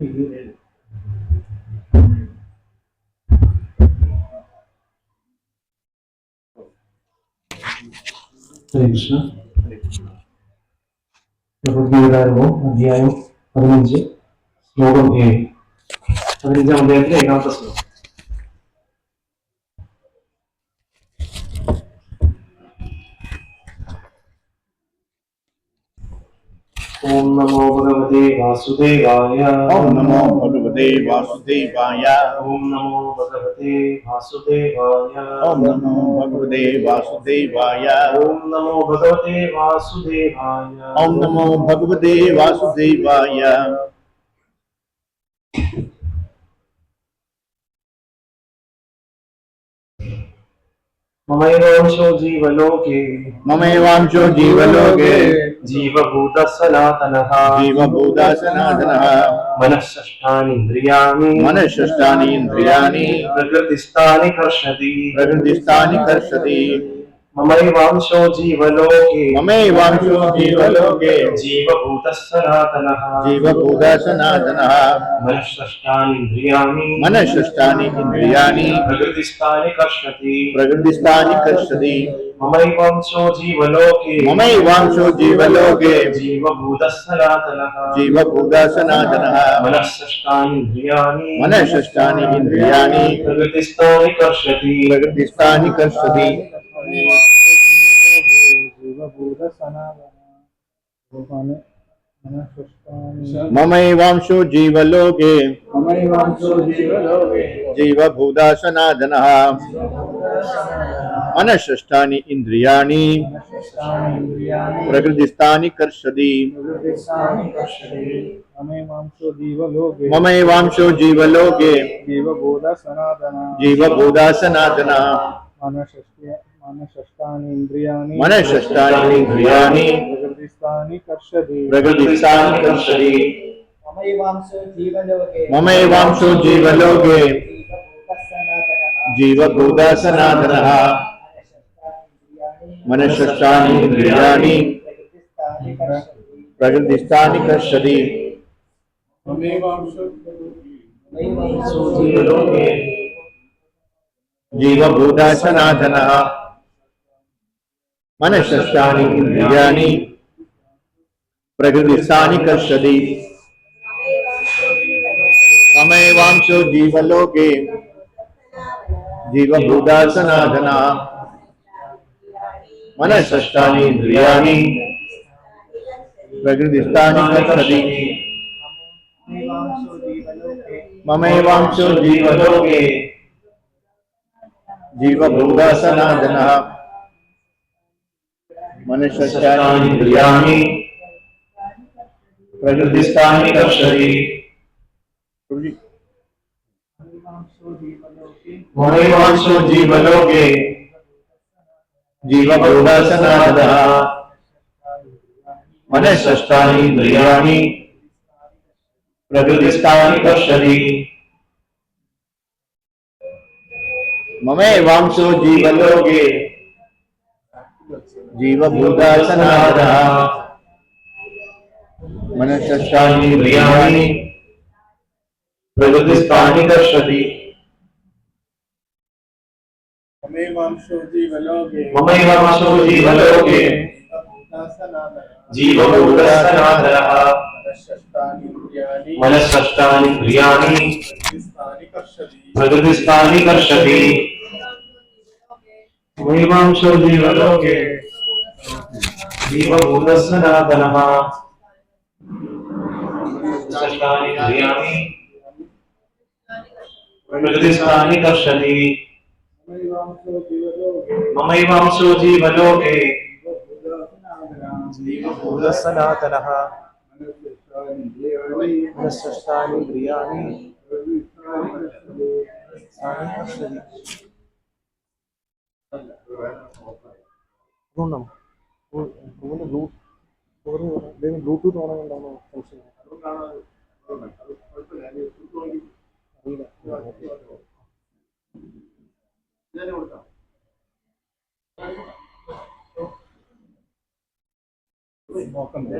ഹരേ കൃഷ്ണ. ഭഗവത്ഗീതാരംഭം അധ്യായം 15 ശ്ലോകം 7. 15-ാം അധ്യായത്തിലെ 7-ാമത്തെ ശ്ലോകം. ഓം നമോ ഭഗവതേ വാസുദേവായ. ഓം നമോ ഭഗവതേ വാസുദേവായ. ഓം നമോ ഭഗവതേ വാസുദേവായ. ഓം നമോ ഭഗവതേ വാസുദേവായ. ഓം നമോ ഭഗവതേ വാസുദേവായ. ഓം നമോ ഭഗവതേ വാസുദേവായ. മമൈവാംശോ ജീവലോകേ മമൈവാംശോ ജീവലോകേ ജീവഭൂതഃ സനാതനഃ ജീവഭൂതഃ സനാതനഃ മനഃഷഷ്ഠാനീന്ദ്രിയാണി മനഃഷഷ്ഠാനീന്ദ്രിയാണി പ്രകൃതിസ്ഥാനി കർഷതി പ്രകൃതിസ്ഥാനി കർഷതി. മമൈവാംശോ ജീവലോകേ മമൈവാംശോ ജീവലോകേ ജീവഭൂതഃ സനാതനഃ ജീവഭൂതഃ സനാതനഃ മനഃഷഷ്ഠാനീന്ദ്രിയാണി മനഃഷഷ്ഠാനി ഇന്ദ്രിയാണി പ്രകൃതിസ്ഥാനി കർഷതി പ്രകൃതിസ്ഥാനി കർഷതി. മമൈവാംശോ ജീവലോകേ മമൈവാംശോ ജീവലോകേ ജീവഭൂതഃ സനാതനഃ ജീവഭൂതഃ സനാതനഃ മനഃഷഷ്ഠാനീന്ദ്രിയാണി മനഃഷഷ്ഠാനി ഇന്ദ്രിയാണി പ്രകൃതിസ്ഥാനി കർഷതി പ്രകൃതിസ്ഥാനി കർഷതി. മമൈവാംശോ ജീവലോകേ ജീവഭൂതഃ സനാതനഃ മനഃഷഷ്ഠാനി ഇന്ദ്രിയാണി പ്രകൃതിസ്ഥാനി കർഷതി. മമൈവാംശോ ജീവലോകേ ജീവഭൂതഃ സനാതനഃ മനഃഷഷ്ഠാനി ഇന്ദ്രിയാണി പ്രകൃതിസ്ഥാനി കർഷതി. മമൈവാംശോ ജീവലോകേ ജീവഭൂതഃ സനാതനഃ മനഃഷഷ്ഠാനി ഇന്ദ്രിയാണി പ്രകൃതിസ്ഥാനി കർഷതി. ജീവഭൂതഃ സനാതനഃ മനഃഷഷ്ഠാനി ഇന്ദ്രിയാണി പ്രകൃതിസ്ഥാനി കർഷതി. മമൈവാംശോ ജീവലോകേ ജീവഭൂതഃ സനാതനഃ മനഃഷഷ്ഠാനി ഇന്ദ്രിയാണി പ്രകൃതിസ്ഥാനി കർഷതി. മമൈവാംശോ ജീവലോകേ ജീവഭൂതഃ സനാതനഃ മനഃഷഷ്ഠാനി ഇന്ദ്രിയാണി പ്രകൃതിസ്ഥാനി കർഷതി. മമൈവാംശോ ജീവലോകേ ജീവഭൂതഃ സനാതനഃ മനഃഷഷ്ഠാനി ഇന്ദ്രിയാണി പ്രകൃതിസ്ഥാനി കർഷതി. മമൈവാംശോ ജീവലോകേ ജീവഭൂതഃ സനാതനഃ മനഃഷഷ്ഠാനി ഇന്ദ്രിയാണി പ്രകൃതിസ്ഥാനി കർഷതി. മമൈവാംശോ ജീവലോകേ ജീവഭൂതഃ സനാതനഃ മനഃഷഷ്ഠാനീന്ദ്രിയാണി പ്രകൃതിസ്ഥാനി കർഷതി. മമൈവാംശോ ജീവലോകേ ജീവഭൂതഃ സനാതനഃ മനഃഷഷ്ഠാനീന്ദ്രിയാണി പ്രകൃതിസ്ഥാനി കർഷതി. മമൈവാംശോ ജീവലോകേ ജീവഭൂതഃ സനാതനഃ മനഃഷഷ്ഠാനീന്ദ്രിയാണി കർഷതി. ബ്ലൂടൂത്ത് ഓണാണോ സംശയം നോക്കണ്ടേ?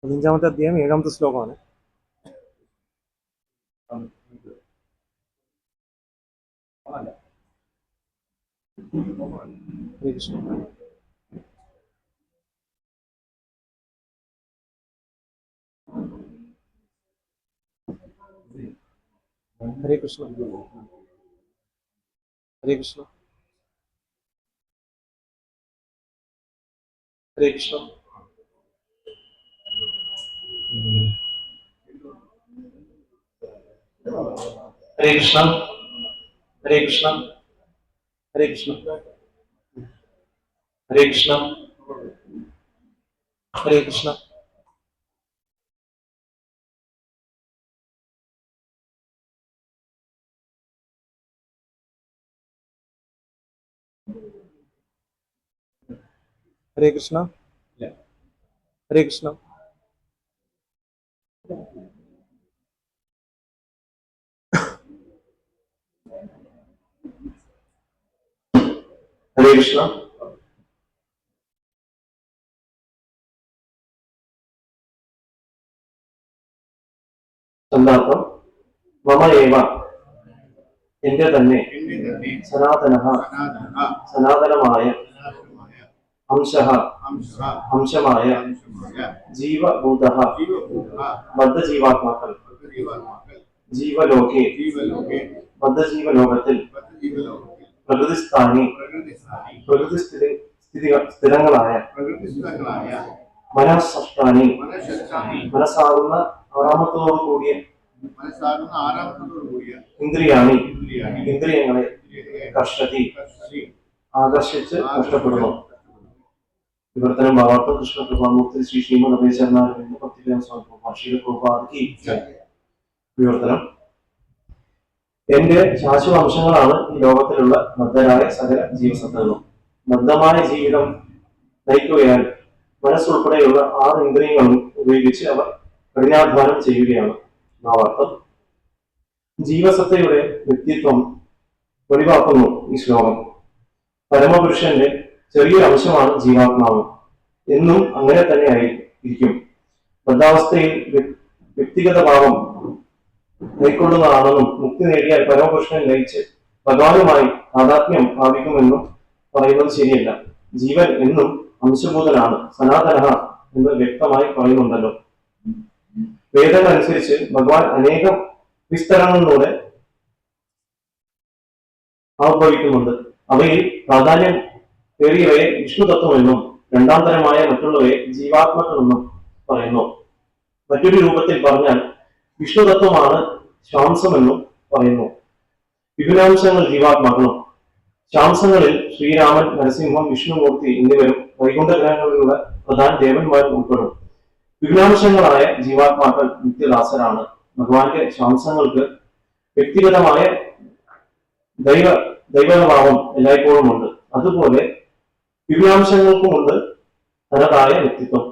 15-ാമത്തെ അധ്യായം 7-ാമത്തെ ശ്ലോകമാണ്. ഹരേ കൃഷ്ണ. ഹരേ കൃഷ്ണ. ഹരേ കൃഷ്ണ. ഹരേ കൃഷ്ണ. ഹരേ കൃഷ്ണ. ഹരേ കൃഷ്ണ. ഹരേ കൃഷ്ണ. ഹരേ കൃഷ്ണ. ഹരേ കൃഷ്ണ. ഹരേ കൃഷ്ണ. ഹരേ കൃഷ്ണ. ഹരേ കൃഷ്ണ. ചന്ദാർത്ഥം മമ ഏവ എന്റെ തന്നെ സനാതനഃ സനാതനമായ അംശഃ അംശമായ ജീവഭൂതഃ ബദ്ധജീവാത്മാക്കൾ ജീവലോകെ ബദ്ധജീവലോകത്തിൽ പ്രകൃതിസ്ഥാനി പ്രകൃതി സ്ഥിരങ്ങളായ മനഃസഷ്ടാനി മനസ്സാകുന്ന ആറാമത്തോടു കൂടിയ ഇന്ദ്രിയാണി ഇന്ദ്രിയങ്ങളെ കർഷതി ആകർഷിച്ച് കഷ്ടപ്പെടുന്നു. വിവർത്തനം ഭാവാർത്ഥം കൃഷ്ണ കൃപാമൂർത്തി ശ്രീ ശ്രീമദ് അഭയചരണാരവിന്ദ ഭക്തിപ്രഭാതകി. വിവർത്തനം: എന്റെ ശാശ്വത അംശങ്ങളാണ് ഈ ലോകത്തിലുള്ള ബദ്ധരായ സകല ജീവസത്തകളും. ബദ്ധമായ ജീവിതം നയിക്കുകയാൽ മനസ്സുൾപ്പെടെയുള്ള 6 ഇന്ദ്രിയങ്ങളും ഉപയോഗിച്ച് അവർ കഠിനാധ്വാനം ചെയ്യുകയാണ്. ഭാവാർത്ഥം: ജീവസത്തയുടെ വ്യക്തിത്വം വെളിവാക്കുന്നു ഈ ശ്ലോകം. പരമപുരുഷന്റെ ചെറിയൊരു അംശമാണ് ജീവാത്മാവ്. എന്നും അങ്ങനെ തന്നെ ആയിരിക്കും. ബദ്ധാവസ്ഥയിൽ വ്യക്തിഗത ഭാവം കൈക്കൊള്ളുന്നതാണെന്നും മുക്തി നേടിയാൽ പരമപുരുഷനെ ലയിച്ച് ഭഗവാനുമായി താദാത്മ്യം പ്രാപിക്കുമെന്നും പറയുന്നത് ശരിയല്ല. ജീവൻ എന്നും അംശഭൂതനാണ്, സനാതനഃ എന്ന് വ്യക്തമായി പറയുന്നുണ്ടല്ലോ. വേദങ്ങൾ അനുസരിച്ച് ഭഗവാൻ അനേകം വിസ്തരണങ്ങളിലൂടെ ആവിർഭവിക്കുന്നുണ്ട്. അവയിൽ പ്രാധാന്യം ഏറിയവയെ വിഷ്ണു തത്വമെന്നും 2ാം തരമായ മറ്റുള്ളവയെ ജീവാത്മകളെന്നും പറയുന്നു. മറ്റൊരു രൂപത്തിൽ പറഞ്ഞാൽ വിഷ്ണു തത്വമാണ് ശ്വാംസമെന്നും പറയുന്നു. വിപുലാംശങ്ങൾ ജീവാത്മാക്കളും. ശ്വാംസങ്ങളിൽ ശ്രീരാമൻ, നരസിംഹം, വിഷ്ണുമൂർത്തി എന്നിവരും വൈകുണ്ഠ ഗ്രഹങ്ങളിലുള്ള പ്രധാന ദേവന്മാരും ഉൾപ്പെടും. വിപുലാംശങ്ങളായ ജീവാത്മാക്കൾ നിത്യദാസരാണ്. ഭഗവാന്റെ ശ്വാംസങ്ങൾക്ക് വ്യക്തിഗതമായ ദൈവഭാവം എല്ലായ്പ്പോഴും ഉണ്ട്. അതുപോലെ വിപുലാംശങ്ങൾക്കുമുണ്ട് തനതായ വ്യക്തിത്വം.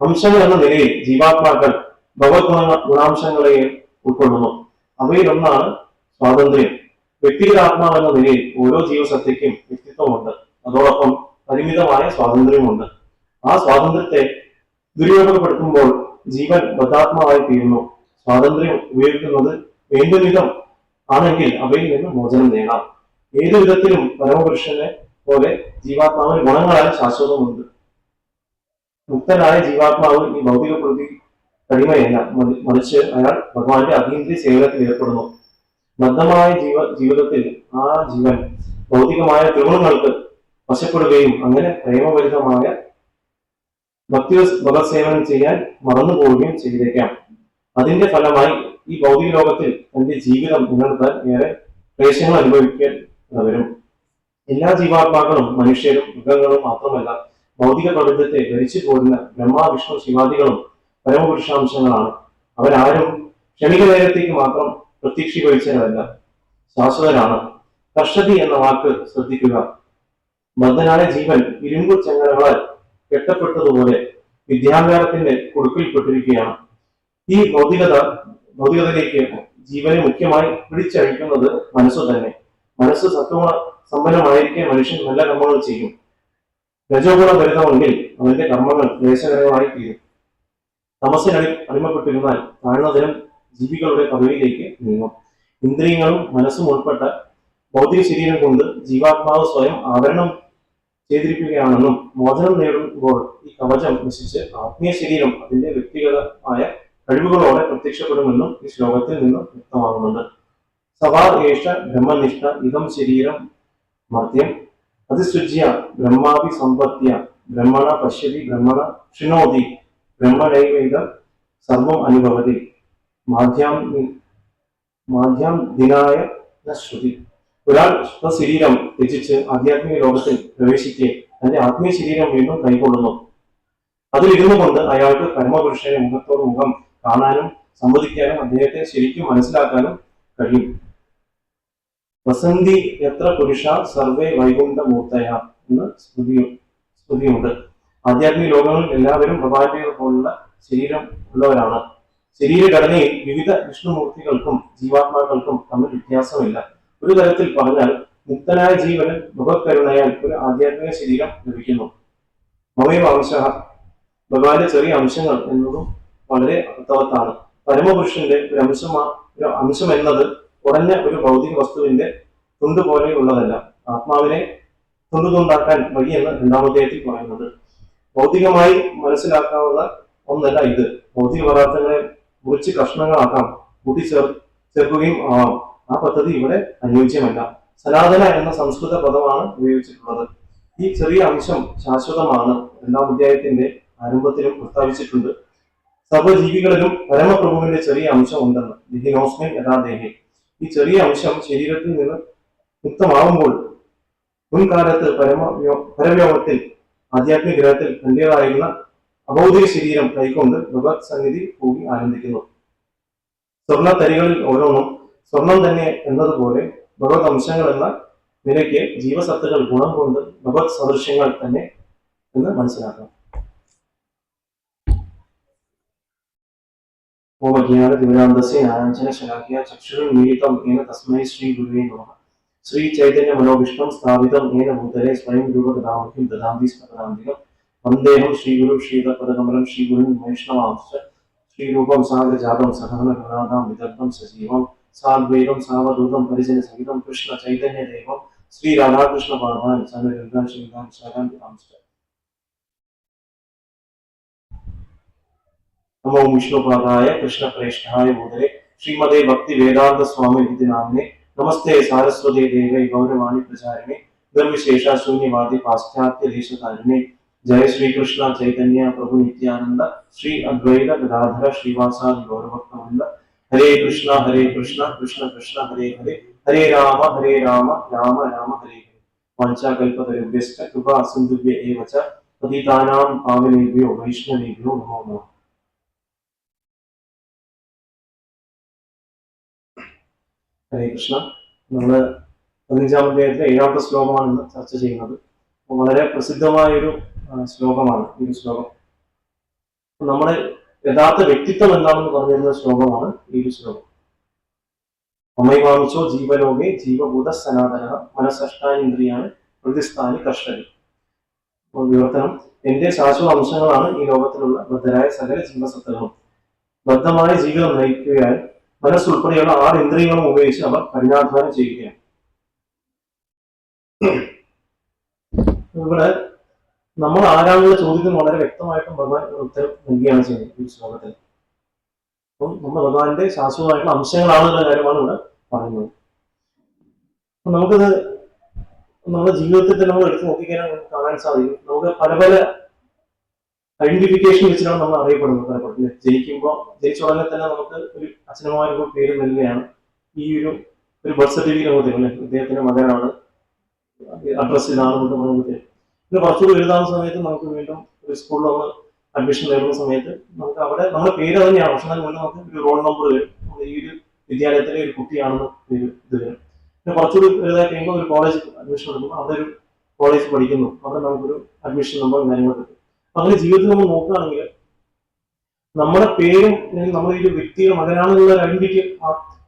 അംശങ്ങൾ എന്ന നിലയിൽ ജീവാത്മാക്കൾ ഭഗവത് ഗുണാംശങ്ങളെയും ഉൾക്കൊള്ളുന്നു. അവയിലൊന്നാണ് സ്വാതന്ത്ര്യം. വ്യക്തിഗത ആത്മാവ് എന്ന നിലയിൽ ഓരോ ജീവസത്തയ്ക്കും വ്യക്തിത്വമുണ്ട്. അതോടൊപ്പം പരിമിതമായ സ്വാതന്ത്ര്യമുണ്ട്. ആ സ്വാതന്ത്ര്യത്തെ ദുരുപയോഗപ്പെടുത്തുമ്പോൾ ജീവൻ ബദ്ധാത്മാവായി തീരുന്നു. സ്വാതന്ത്ര്യം ഉപയോഗിക്കുന്നത് വേണ്ടുവിധം ആണെങ്കിൽ അവയിൽ നിന്ന് മോചനം നേടാം. ഏതു വിധത്തിലും പരമപുരുഷനെ പോലെ ജീവാത്മാവിന് ഗുണങ്ങളാൽ ശാശ്വതമുണ്ട്. മുക്തനായ ജീവാത്മാവ് ഈ ഭൗതിക പ്രകൃതി കടിമയല്ല, മറിച്ച് അയാൾ ഭഗവാന്റെ അതീന്ദ്രിയ സേവനത്തിൽ ഏർപ്പെടുന്നു. ബദ്ധമായ ജീവിതത്തിൽ ആ ജീവൻ ഭൗതികമായ ത്രിഗുണങ്ങൾക്ക് വശപ്പെടുകയും അങ്ങനെ പ്രേമഭരിതമായ ഭഗവത് സേവനം ചെയ്യാൻ മറന്നു പോവുകയും ചെയ്തേക്കാം. അതിന്റെ ഫലമായി ഈ ഭൗതിക ലോകത്തിൽ തന്റെ ജീവിതം നിലനിർത്താൻ ഏറെ ക്ലേശങ്ങൾ അനുഭവിക്കാൻ വരും. എല്ലാ ജീവാത്മാക്കളും മനുഷ്യരും മൃഗങ്ങളും മാത്രമല്ല, ഭൗതിക പ്രപഞ്ചത്തെ ധരിച്ചു പോരുന്ന ബ്രഹ്മ, വിഷ്ണു, ശിവാദികളും പരമപുരുഷാംശങ്ങളാണ്. അവരാരും ക്ഷണിക നേരത്തേക്ക് മാത്രം പ്രത്യക്ഷീകരിച്ചവരല്ല, ശാശ്വതരാണ്. കർഷതി എന്ന വാക്ക് ശ്രദ്ധിക്കുക. ബദ്ധനായ ജീവൻ ഇരുമ്പു ചങ്ങലകളാൽ കെട്ടപ്പെട്ടതുപോലെ വിദ്യാഭ്യാസത്തിന്റെ കുടുക്കിൽപ്പെട്ടിരിക്കുകയാണ്. ഈ ഭൗതികതയിലേക്ക് ജീവനെ മുഖ്യമായി പിടിച്ചഴിക്കുന്നത് മനസ്സു തന്നെ. മനസ്സ് സത്വഗുണ സമ്പന്നമായിരിക്കെ മനുഷ്യൻ നല്ല കർമ്മങ്ങൾ ചെയ്യും. രജോഗുണ ഭരിതമെങ്കിൽ അവന്റെ കർമ്മങ്ങൾ ക്ലേശകരമായി തീരും. അടിമപ്പെട്ടിരുന്നാൽ താഴ്ന്ന തരം ജീവികളുടെ പദവിയിലേക്ക് നീങ്ങും. ഇന്ദ്രിയങ്ങളും മനസ്സും ഉൾപ്പെട്ട ഭൗതിക ശരീരം കൊണ്ട് ജീവാത്മാവ് സ്വയം ആവരണം ചെയ്തിരിക്കുകയാണെന്നും മോചനം നേടുമ്പോൾ ഈ കവചം നശിച്ച് ആത്മീയ ശരീരം അതിന്റെ വ്യക്തിഗതമായ കഴിവുകളോടെ പ്രത്യക്ഷപ്പെടുമെന്നും ഈ ശ്ലോകത്തിൽ നിന്ന് വ്യക്തമാകുന്നുണ്ട്. സവാ ഏഷ ബ്രഹ്മനിഷ്ഠ ഇതം ശരീരം മർദ്യം അതിസൃജ്യ ബ്രഹ്മാഭി സമ്പത്യ ബ്രഹ്മണ പശ്യതി ബ്രഹ്മണ ശൃണോതി ബ്രഹ്മണൈവൈത സർവം അനുഭവതി മാധ്യാം ദിനായ ശ്രുതി. ഒരാൾ ശരീരം ത്യജിച്ച് ആധ്യാത്മിക ലോകത്തിൽ പ്രവേശിക്കെ തന്റെ ആത്മീയ ശരീരം വീണ്ടും കൈക്കൊള്ളുന്നു. അതിലിരുന്നു കൊണ്ട് അയാൾക്ക് പരമപുരുഷനെ മുഖത്തോട് മുഖം കാണാനും സംവദിക്കാനും അദ്ദേഹത്തെ ശരിക്കും മനസ്സിലാക്കാനും കഴിയും. വസന്തി എത്ര പുരുഷ സർവേ വൈകുണ്ഠമൂർത്തയ എന്ന് സ്മൃതിയുണ്ട്. ആധ്യാത്മിക ലോകങ്ങളിൽ എല്ലാവരും ഭഗവാന്റെ പോലുള്ള ശരീരം ഉള്ളവരാണ്. ശരീരഘടനയിൽ വിവിധ വിഷ്ണുമൂർത്തികൾക്കും ജീവാത്മാക്കൾക്കും തമ്മിൽ വ്യത്യാസമില്ല. ഒരു തരത്തിൽ പറഞ്ഞാൽ മുക്തനായ ജീവന് ഭഗവത്കരുണയാൽ ഒരു ആധ്യാത്മിക ശരീരം ലഭിക്കുന്നു. മമൈവ അംശ ഭഗവാന്റെ ചെറിയ അംശങ്ങൾ എന്നതും വളരെ അർത്ഥവത്താണ്. പരമപുരുഷന്റെ ഒരു അംശം എന്നത് കുറഞ്ഞ ഒരു ഭൗതിക വസ്തുവിന്റെ തുണ്ട് പോലെയുള്ളതല്ല. ആത്മാവിനെ തുണ്ടുതുണ്ടാക്കാൻ വഴിയെന്ന് രണ്ടാമധ്യായത്തിൽ പറയുന്നത്. ഭൗതികമായി മനസ്സിലാക്കാവുന്ന ഒന്നല്ല ഇത്. ഭൗതിക പദാർത്ഥങ്ങളെ മുറിച്ച് കഷ്ണങ്ങളാക്കാം, കൂട്ടിച്ചേർക്കുകയും ആവാം. ആ പദ്ധതി ഇവിടെ അനുയോജ്യമല്ല. സനാതന എന്ന സംസ്കൃത പദമാണ് ഉപയോഗിച്ചിട്ടുള്ളത്. ഈ ചെറിയ അംശം ശാശ്വതമാണ്. രണ്ടാം അധ്യായത്തിന്റെ ആരംഭത്തിലും പ്രസ്താവിച്ചിട്ടുണ്ട്. സർവ്വജീവികളിലും പരമപ്രഭുവിന്റെ ചെറിയ അംശം ഉണ്ടെന്ന്. ദിഹിനോസ്മിൻ യഥാദേഹി. ഈ ചെറിയ അംശം ശരീരത്തിൽ നിന്ന് മുക്തമാകുമ്പോൾ മുൻകാലത്ത് പരവ്യോമത്തിൽ ആധ്യാത്മിക ഗ്രഹത്തിൽ തന്റേതായിരുന്ന അഭൗതിക ശരീരം കൈക്കൊണ്ട് ഭഗവത് സന്നിധി പോയി ആനന്ദിക്കുന്നു. സ്വർണ്ണ തരികളിൽ ഓരോന്നും സ്വർണം തന്നെ എന്നതുപോലെ ഭഗവത് അംശങ്ങൾ എന്ന നിലയ്ക്ക് ജീവസത്തുകൾ ഗുണം കൊണ്ട് ഭഗവത് സദൃശ്യങ്ങൾ തന്നെ എന്ന് മനസ്സിലാക്കാം. ഓം അജ്ഞാനതിമിരാന്തസ്യ ജ്ഞാനാഞ്ജനശലാഖ്യ ചക്ഷുരുന്മീലിതം യേന തസ്മൈ ശ്രീ ഗുരുവേ നമഃ. ശ്രീ ചൈതന്യ മനോവിഷ്ണം സ്ഥാപിതം യേന ഭൂതലേ സ്വയം രൂപകഥാമഹ്യം ദദാന്തി സ്മൃതാന്തികം. വന്ദേഹം ശ്രീഗുരു ശ്രീതപദകമലം ശ്രീഗുരുൻ വൈഷ്ണവാംശ്ച ശ്രീരൂപം സാഗരജാതം സഹന ഗുണാദാം വിദഗ്ധം സജീവം സാദ്വൈതം സാവധൂതം പരിജന സഹിതം കൃഷ്ണ ചൈതന്യ ദേവം ശ്രീ രാധാകൃഷ്ണ പാർവാൻ സനഗാൻ ശ്രീകാൻ ശാകാന്തികാംശ്ച. നമോ വിഷ്ണുപാദായ കൃഷ്ണപ്രേഷ്ഠായ ഭൂതലേ ശ്രീമതേ ഭക്തി വേദാന്ത സ്വാമി ഇതി നാമ്നെ. നമസ്തേ സാരസ്വതേ ദേവേ ഗൗരവാണി പ്രചാരിണേ നിർവിശേഷ ശൂന്യവാദി പാശ്ചാത്യ ദേശകാരിണേ. जय श्री कृष्ण चैतन्य प्रभु नित्यानंद श्री अद्वैत गदाधर श्रीवासादि गौरभक्तवृंद. हरे कृष्ण कृष्ण कृष्ण हरे हरे हरे राम राम राम हरे हरे. वाञ्छाकल्पतरुभ्यश्च कृपा सिन्धुभ्य एव च पतितानां पावनेभ्यो वैष्णवेभ्यो नमो नमः. ഹരേ കൃഷ്ണ. നമ്മൾ 15-ാം അധ്യായത്തിലെ 7-ാമത്തെ ശ്ലോകമാണ് ഇന്ന് ചർച്ച ചെയ്യുന്നത്. വളരെ പ്രസിദ്ധമായൊരു ശ്ലോകമാണ് ഈ ഒരു ശ്ലോകം. നമ്മുടെ യഥാർത്ഥ വ്യക്തിത്വം എന്താണെന്ന് പറഞ്ഞിരുന്ന ശ്ലോകമാണ് ഈ ഒരു ശ്ലോകം. മമൈവാംശോ ജീവലോകെ ജീവഭൂത സനാതന മനസ്സഷ്ടാനിന്ദ്രിയാണ് പ്രതിസ്ഥാനി കർഷകൻ. വിവർത്തനം: എന്റെ ശാശ്വത അംശങ്ങളാണ് ഈ ലോകത്തിലുള്ള ബദ്ധരായ സകല ജീവസത്തകളും. ബദ്ധമായ ജീവിതം നയിക്കുകയാൽ മനസ്സുൾപ്പെടെയുള്ള 6 ഇന്ദ്രിയങ്ങളും ഉപയോഗിച്ച് അവർ കഠിനാധ്വാനം ചെയ്യുകയാണ്. ഇവിടെ നമ്മൾ ആരാണെന്നുള്ള ചോദ്യത്തിന് വളരെ വ്യക്തമായിട്ടും ഭഗവാൻ ഉത്തരം നൽകുകയാണ് ചെയ്യുന്നത് ഈ ശ്ലോകത്തിൽ. അപ്പം നമ്മൾ ഭഗവാന്റെ ശാശ്വതമായിട്ടുള്ള അംശങ്ങളാണെന്നുള്ള കാര്യമാണ് ഇവിടെ പറയുന്നത്. അപ്പൊ നമുക്കത് നമ്മുടെ ജീവിതത്തിൽ നമ്മൾ എടുത്ത് നോക്കിക്കഴിഞ്ഞാൽ നമുക്ക് കാണാൻ സാധിക്കും. നമുക്ക് പല പല ഐഡന്റിഫിക്കേഷൻ വെച്ചിട്ടാണ് നമ്മൾ അറിയപ്പെടുന്നത്. പലപ്പോഴും ജനിച്ച ഉടനെ തന്നെ നമുക്ക് ഒരു അച്ഛനമാരൊക്കെ പേര് നൽകുകയാണ്. ഈ ഒരു ബർത്ത് സർട്ടിഫിക്കറ്റ് നമുക്ക് തരും, അല്ലെ, ഇദ്ദേഹത്തിന്റെ മകനാണ്, അഡ്രസ് ഇതാണെന്നൊക്കെ നമുക്ക് തരും. പിന്നെ കുറച്ചുകൂടി എഴുതാവുന്ന സമയത്ത് നമുക്ക് വീണ്ടും ഒരു സ്കൂളിൽ നമ്മൾ അഡ്മിഷൻ നേടുന്ന സമയത്ത് നമുക്ക് അവിടെ നമ്മുടെ പേര് തന്നെയാണ്, പക്ഷെ എന്നാൽ വീണ്ടും നമുക്ക് ഒരു റോൾ നമ്പർ വരും. ഈ ഒരു വിദ്യാലയത്തിലെ ഒരു കുട്ടിയാണെന്ന് ഇത് വരും. പിന്നെ കുറച്ചുകൂടി എഴുതാൻ കഴിയുമ്പോൾ ഒരു കോളേജ് അഡ്മിഷൻ എടുക്കുമ്പോൾ അവിടെ ഒരു കോളേജ് പഠിക്കുന്നു, അവിടെ നമുക്കൊരു അഡ്മിഷൻ നമ്പറും കാര്യങ്ങളും കിട്ടും. അങ്ങനെ ജീവിതത്തിൽ നമ്മൾ നോക്കുകയാണെങ്കിൽ നമ്മുടെ പേരും നമ്മൾ ഈ ഒരു വ്യക്തിയുടെ മകനാണെന്നുള്ള ഒരു ഐഡന്റിറ്റി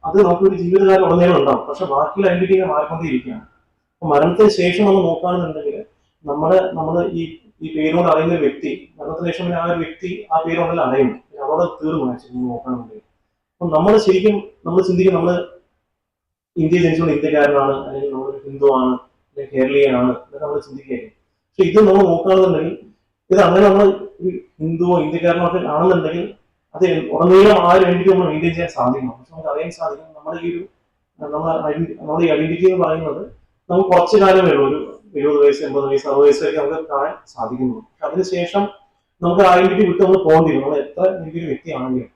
അത് നമുക്കൊരു ജീവിതകാലം ഉടനീളം ഉണ്ടാവും. പക്ഷെ ബാക്കിയുള്ള ഐഡന്റിറ്റി മാറിക്കൊണ്ടേയിരിക്കുകയാണ്. അപ്പൊ മരണത്തിന് ശേഷം നമ്മൾ നോക്കുകയാണെന്നുണ്ടെങ്കിൽ നമ്മൾ ഈ ഈ പേരുകൊണ്ട് അറിയുന്ന ഒരു വ്യക്തി മരണത്തിന് ശേഷം പിന്നെ ആ ഒരു വ്യക്തി ആ പേരുകൊണ്ടല്ല അറിയുന്നു, അതോടെ തീർന്നു ആക്ച്വലി നോക്കാനുണ്ടെങ്കിൽ. അപ്പം നമ്മൾ ശരിക്കും നമ്മൾ ചിന്തിക്കും നമ്മൾ ഇന്ത്യ ജനിച്ചുകൊണ്ട് ഇന്ത്യക്കാരനാണ്, അല്ലെങ്കിൽ നമ്മൾ ഹിന്ദു ആണ്, അല്ലെങ്കിൽ കേരളീയനാണ് എന്നൊക്കെ നമ്മൾ ചിന്തിക്കുകയായിരിക്കും. പക്ഷെ ഇത് നമ്മൾ നോക്കുകയാണെന്നുണ്ടെങ്കിൽ ഇത് അങ്ങനെ നമ്മൾ ഹിന്ദുവോ ഇന്ത്യക്കാരനോ ഒക്കെ ആണെന്നുണ്ടെങ്കിൽ അത് ഉടനീളം ആ ഒരു ഐഡന്റിറ്റി നമ്മൾ മെയിൻറ്റെയിൻ ചെയ്യാൻ സാധിക്കണം. പക്ഷെ നമുക്ക് അറിയാൻ സാധിക്കും നമ്മുടെ ഈ ഒരു നമ്മുടെ ഈ ഐഡന്റിറ്റി എന്ന് പറയുന്നത് നമുക്ക് കുറച്ചു കാലമേ ഉള്ളൂ, ഒരു 70 വയസ്സ് 80 വയസ്സ് 60 വയസ്സ് വരെ നമുക്ക് കാണാൻ സാധിക്കുന്നു. പക്ഷെ അതിനുശേഷം നമുക്ക് ഐഡന്റിറ്റി വിട്ട് നമ്മൾ പോകേണ്ടി വരും, നമ്മൾ എത്ര വലിയൊരു വ്യക്തിയാണെങ്കിലും.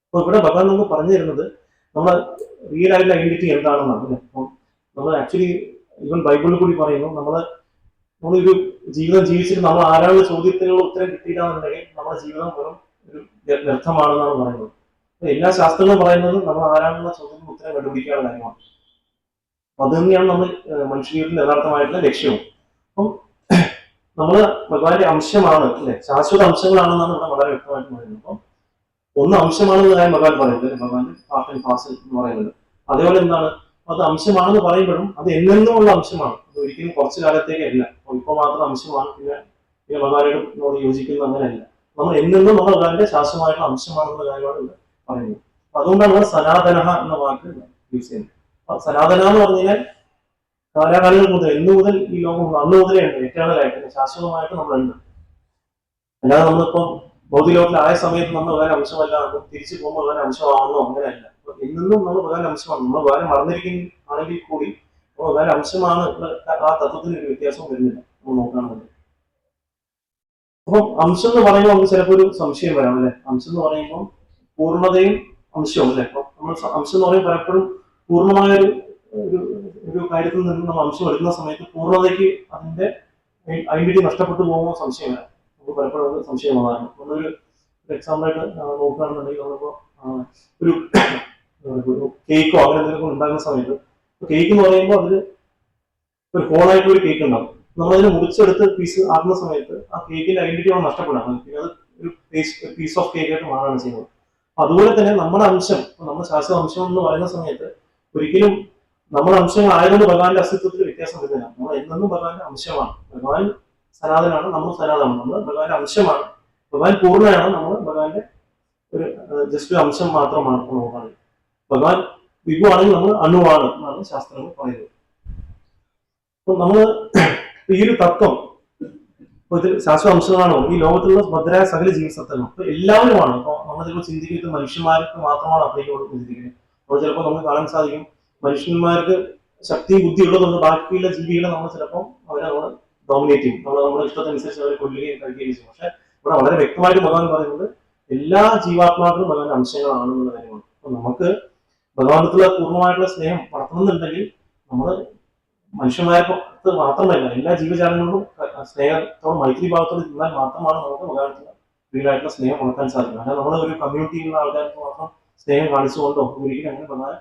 അപ്പൊ ഇവിടെ ഭഗവാൻ നമുക്ക് പറഞ്ഞു തരുന്നത് നമ്മുടെ റിയൽ ആയിട്ടുള്ള ഐഡന്റിറ്റി എന്താണെന്നാണ്. അപ്പം നമ്മൾ ആക്ച്വലി ഈവൻ ബൈബിളിൽ കൂടി പറയുന്നു നമ്മളൊരു ജീവിതം ജീവിച്ചിട്ട് നമ്മൾ ആരാളുടെ ചോദ്യത്തിനുള്ള ഉത്തരം കിട്ടിയിട്ടാണെന്നുണ്ടെങ്കിൽ നമ്മുടെ ജീവിതം വെറും ഒരു വ്യർത്ഥമാണെന്നാണ് പറയുന്നത്. എല്ലാ ശാസ്ത്രങ്ങളും പറയുന്നത് നമ്മൾ ആരാളുള്ള ചോദ്യത്തിന് ഉത്തരം കണ്ടുപിടിക്കാനുള്ള കാര്യമാണ്. അപ്പൊ അത് തന്നെയാണ് നമ്മൾ മനുഷ്യജീവിതത്തിന്റെ യഥാർത്ഥമായിട്ടുള്ള ലക്ഷ്യവും. അപ്പം നമ്മള് ഭഗവാന്റെ അംശമാണ് അല്ലെ, ശാശ്വത അംശങ്ങളാണെന്നാണ് ഇവിടെ വളരെ വ്യക്തമായിട്ട് പറയുന്നത്. അപ്പം ഒന്ന് അംശമാണെന്ന് കാര്യം ഭഗവാൻ പറയുന്നത്, ഭഗവാന്റെ പാർട്ട് ആൻഡ് പാർസൽ എന്ന് പറയുന്നത്. അതേപോലെ എന്താണ്, അത് അംശമാണെന്ന് പറയുമ്പോഴും അത് എന്നെന്നുമുള്ള അംശമാണ്, അത് ഒരിക്കലും കുറച്ചു കാലത്തേക്കല്ല. ഇപ്പൊ മാത്രം അംശമാണ് പിന്നെ ഭഗവാനോട് യോജിക്കുന്നത് അങ്ങനെയല്ല. നമ്മൾ എന്നെന്നും നമ്മൾ ഭഗവാന്റെ ശാശ്വതമായിട്ടുള്ള അംശമാണെന്ന കാര്യമാണ് ഇവിടെ പറയുന്നത്. അതുകൊണ്ടാണ് നമ്മൾ സനാതന എന്ന വാക്ക് യൂസ് ചെയ്യുന്നത്. സനാതന എന്ന് പറഞ്ഞു കഴിഞ്ഞാൽ കാലാകാലങ്ങൾ മുതൽ എന്ന് മുതൽ ഈ ലോകം അന്ന് മുതലേ ഉണ്ട്, എറ്റേണലായിട്ട് ശാശ്വതമായിട്ട് നമ്മളുണ്ട്. അല്ലാതെ നമ്മളിപ്പം ഭൗതിക ലോകത്തിലായ സമയത്ത് നമ്മൾ ഭഗവാൻ അംശമല്ലാതെ തിരിച്ചു പോകുമ്പോൾ ഭഗവാൻ അംശമാണെന്നോ അങ്ങനെയല്ല. എന്നും നമ്മൾ ഭഗവാൻ അംശമാണ്. നമ്മൾ ഭഗവാൻ മറന്നിരിക്കുകയാണെങ്കിൽ കൂടി ഭഗവാൻ അംശമാണ്, ആ തത്വത്തിന് ഒരു വ്യത്യാസം വരുന്നില്ല നമ്മൾ നോക്കുകയാണെങ്കിൽ. അപ്പം അംശം എന്ന് പറയുമ്പോൾ നമുക്ക് ചിലപ്പോൾ ഒരു സംശയം വരാം അല്ലെ. അംശം എന്ന് പറയുമ്പോൾ പൂർണ്ണതയും അംശവും അല്ലെ. അപ്പൊ നമ്മൾ അംശം എന്ന് പറയുമ്പോൾ പലപ്പോഴും പൂർണ്ണമായ ഒരു കാര്യത്തിൽ നിന്ന് നമ്മൾ അംശം എടുക്കുന്ന സമയത്ത് പൂർണ്ണതയ്ക്ക് അതിന്റെ ഐഡന്റിറ്റി നഷ്ടപ്പെട്ടു പോകുമ്പോൾ സംശയം വരാം. നമുക്ക് പലപ്പോഴും അത് സംശയമാകാറുണ്ട്. നമ്മളൊരു എക്സാമ്പിളായിട്ട് നോക്കുകയാണെന്നുണ്ടെങ്കിൽ നമ്മളിപ്പോ ഒരു കേക്കോ അങ്ങനെ എന്തെങ്കിലും ഉണ്ടാക്കുന്ന സമയത്ത് കേക്ക് എന്ന് പറയുമ്പോൾ അതിൽ ഒരു ഹോളായിട്ട് ഒരു കേക്ക് ഉണ്ടാവും. നമ്മളതിന് മുറിച്ചെടുത്ത് പീസ് ആക്കുന്ന സമയത്ത് ആ കേക്കിന്റെ ഐഡന്റിറ്റി നമ്മൾ നഷ്ടപ്പെടാം. പിന്നെ അത് ഒരു പീസ് ഓഫ് കേക്ക് ആയിട്ട് മാറാണ് ചെയ്യുന്നത്. അതുപോലെ തന്നെ നമ്മുടെ അംശം, നമ്മുടെ ശാശ്വത അംശം എന്ന് പറയുന്ന സമയത്ത് ഒരിക്കലും നമ്മുടെ അംശങ്ങളായതുകൊണ്ട് ഭഗവാന്റെ അസ്തിത്വത്തിൽ വ്യത്യാസം വരുന്നില്ല. നമ്മൾ എന്നും ഭഗവാന്റെ അംശമാണ്. ഭഗവാൻ സനാതനാണ്, നമ്മൾ സനാതനാണ്. നമ്മൾ ഭഗവാന്റെ അംശമാണ്. ഭഗവാൻ പൂർണ്ണയാണ്, നമ്മൾ ഭഗവാന്റെ ഒരു ജസ്റ്റ് ഒരു അംശം മാത്രമാണ് നോക്കുകയാണെങ്കിൽ. ഭഗവാൻ വിഭു ആണെങ്കിൽ നമ്മൾ അണുവാണ് എന്നാണ് ശാസ്ത്രങ്ങൾ പറയുന്നത്. അപ്പൊ നമ്മള് ഈ ഒരു തത്വം ഇതിൽ ശാശ്വത അംശങ്ങളാണോ ഈ ലോകത്തിലുള്ള ഭദ്രായ സകല ജീവസത്തങ്ങളും അപ്പൊ എല്ലാവരുമാണ്. അപ്പൊ നമ്മൾ ചിലപ്പോൾ ചിന്തിക്കുന്നത് മനുഷ്യന്മാർക്ക് മാത്രമാണ് അപ്ലൈ ചിന്തിക്കുന്നത്. അപ്പോൾ ചിലപ്പോൾ നമുക്ക് കാണാൻ സാധിക്കും മനുഷ്യന്മാർക്ക് ശക്തിയും ബുദ്ധി ഉള്ളതുകൊണ്ട് ബാക്കിയുള്ള ജീവികളെ നമ്മൾ ചിലപ്പോൾ അവരെ നമ്മൾ ഡോമിനേറ്റ് ചെയ്യും, നമ്മുടെ ഇഷ്ടത്തിനനുസരിച്ച് അവരെ കൊല്ലുകയും കഴിക്കുകയും ചെയ്യും. പക്ഷെ ഇവിടെ വളരെ വ്യക്തമായിട്ട് ഭഗവാൻ പറയുന്നത് എല്ലാ ജീവാത്മാക്കളും ഭഗവാന്റെ അംശങ്ങളാണെന്നുള്ള കാര്യമാണ്. അപ്പൊ നമുക്ക് ഭഗവാനത്തിലുള്ള പൂർണ്ണമായിട്ടുള്ള സ്നേഹം വളർത്തണമെന്നുണ്ടെങ്കിൽ നമ്മൾ മനുഷ്യന്മാർക്ക് മാത്രമല്ല എല്ലാ ജീവജാലങ്ങളോടും സ്നേഹത്തോടും മൈത്രി ഭാവത്തോട് നിന്നാൽ മാത്രമാണ് നമുക്ക് ഭഗവാനത്തിലുള്ള റിയലായിട്ടുള്ള സ്നേഹം വളർത്താൻ സാധിക്കും. അല്ലാതെ നമ്മൾ ഒരു കമ്മ്യൂണിറ്റിയിലുള്ള ആൾക്കാർക്ക് മാത്രം സ്നേഹം കാണിച്ചുകൊണ്ടോ ഒരിക്കലും അങ്ങനെ ഭഗവാൻ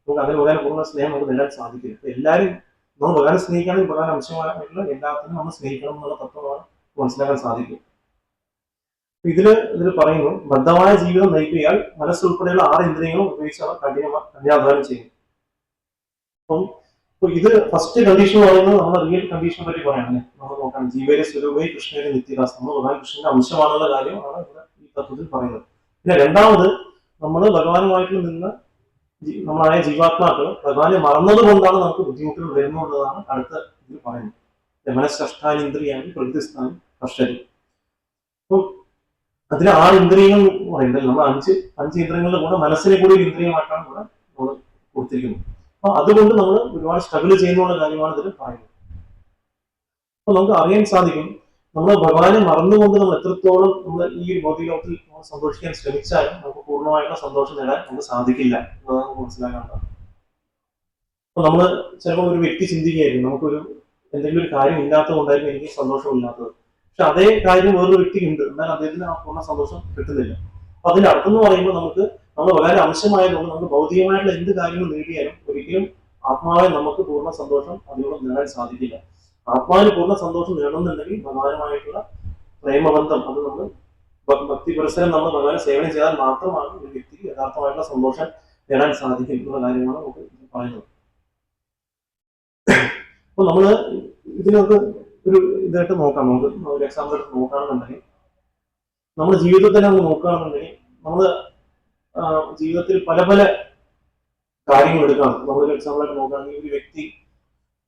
നമുക്ക് അതിന് ഭഗവാൻ പൂർണ്ണ സ്നേഹം നമുക്ക് നേടാൻ സാധിക്കില്ല. അപ്പൊ എല്ലാവരും നമ്മൾ ഭഗവാനെ സ്നേഹിക്കുകയാണെങ്കിൽ ഭഗവാൻ അംശമായിട്ടുള്ള എല്ലാത്തിനും നമ്മൾ സ്നേഹിക്കണം എന്നുള്ള തത്വമാണ് മനസ്സിലാക്കാൻ സാധിക്കും. ഇതിൽ പറയുന്നു ബദ്ധമായ ജീവിതം നയിക്കുകയാൽ മനസ്സുൾപ്പെടെയുള്ള 6 ഇന്ദ്രിയങ്ങളും ഉപയോഗിച്ച് അവർ കഠിനാധ്വാനം ചെയ്യും. അപ്പൊ ഇത് ഫസ്റ്റ് കണ്ടീഷൻ എന്ന് പറയുന്നത് നമ്മുടെ റിയൽ കണ്ടീഷനെ പറ്റി പറയാനല്ലേ. നമ്മൾ നോക്കാം ജീവരെ സ്വരൂപേ കൃഷ്ണയുടെ നിത്യദാസ്, നമ്മൾ ഭഗവാൻ കൃഷ്ണന്റെ അംശമാണെന്നുള്ള കാര്യമാണ് ഇവിടെ ഈ തത്വത്തിൽ പറയുന്നത്. പിന്നെ രണ്ടാമത് നമ്മൾ ഭഗവാനുമായിട്ട് നിന്ന് നമ്മളായ ജീവാത്മാക്കൾ ഭഗവാനെ മറന്നത് കൊണ്ടാണ് നമുക്ക് ബുദ്ധിമുട്ടുകൾ വരുന്നുള്ളതാണ് അടുത്ത ഇതിൽ പറയുന്നത്. മനഃഷ്ഠാനിന്ദ്രിയാനി പ്രകൃതിസ്ഥാനം കർഷകൻ. അപ്പം അതിൽ 6 ഇന്ദ്രിയങ്ങൾ പറയുന്നത് നമ്മൾ അഞ്ച് ഇന്ദ്രിയങ്ങളുടെ കൂടെ മനസ്സിനെ കൂടി ഒരു ഇന്ദ്രിയമായിട്ടാണ് ഇവിടെ നമ്മൾ കൊടുത്തിരിക്കുന്നത്. അപ്പൊ അതുകൊണ്ട് നമ്മൾ ഒരുപാട് സ്ട്രഗിൾ ചെയ്യുന്നുള്ള കാര്യമാണ് ഇതിൽ പറയുന്നത്. അപ്പൊ നമുക്ക് അറിയാൻ സാധിക്കും നമ്മൾ ഭഗവാനെ മറന്നുകൊണ്ട് നമ്മൾ എത്രത്തോളം നമ്മൾ ഈ ഭൗതിക ലോകത്തിൽ സന്തോഷിക്കാൻ ശ്രമിച്ചാലും നമുക്ക് പൂർണ്ണമായിട്ടുള്ള സന്തോഷം നേടാൻ നമുക്ക് സാധിക്കില്ല എന്നതാണ് നമുക്ക് മനസ്സിലാക്കേണ്ടത്. അപ്പൊ നമ്മൾ ചിലപ്പോൾ ഒരു വ്യക്തി ചിന്തിക്കുകയായിരിക്കും നമുക്കൊരു എന്തെങ്കിലും ഒരു കാര്യം ഇല്ലാത്തത് കൊണ്ടായിരിക്കും എനിക്ക് സന്തോഷമില്ലാത്തത്. പക്ഷെ അതേ കാര്യം വേറൊരു വ്യക്തിക്ക് ഉണ്ട്, എന്നാൽ അദ്ദേഹത്തിന് ആ പൂർണ്ണ സന്തോഷം കിട്ടുന്നില്ല. അപ്പൊ അതിന്റെ അർത്ഥം എന്ന് പറയുമ്പോൾ നമ്മൾ വളരെ അംശമായതുകൊണ്ട് നമുക്ക് ഭൗതികമായിട്ടുള്ള എന്ത് കാര്യങ്ങൾ നേടിയാലും ഒരിക്കലും ആത്മാവിൽ നമുക്ക് പൂർണ്ണ സന്തോഷം അതിനോട് നേടാൻ സാധിക്കില്ല. ആത്മാവിന് പൂർണ്ണ സന്തോഷം നേടുന്നുണ്ടെങ്കിൽ ഭഗവാനുമായിട്ടുള്ള പ്രേമബന്ധം അത് നമ്മൾ ഭക്തി പുരസ്സരം നമ്മൾ ഭഗവാനെ സേവനം ചെയ്താൽ മാത്രമാണ് ഒരു വ്യക്തിക്ക് യഥാർത്ഥമായിട്ടുള്ള സന്തോഷം നേടാൻ സാധിക്കും എന്നുള്ള കാര്യമാണ് നമുക്ക് പറയുന്നത്. അപ്പൊ നമ്മള് ഇതിനകത്ത് ഒരു ഇതായിട്ട് നോക്കാം. നമുക്ക് ഒരു എക്സാമ്പിൾ എടുത്ത് നോക്കുകയാണെന്നുണ്ടെങ്കിൽ നമ്മുടെ ജീവിതത്തിൽ നമുക്ക് നോക്കുകയാണെന്നുണ്ടെങ്കിൽ നമ്മൾ ജീവിതത്തിൽ പല പല കാര്യങ്ങൾ എടുക്കാം. നമ്മളൊരു എക്സാമ്പിളായിട്ട് നോക്കുകയാണെങ്കിൽ ഒരു വ്യക്തി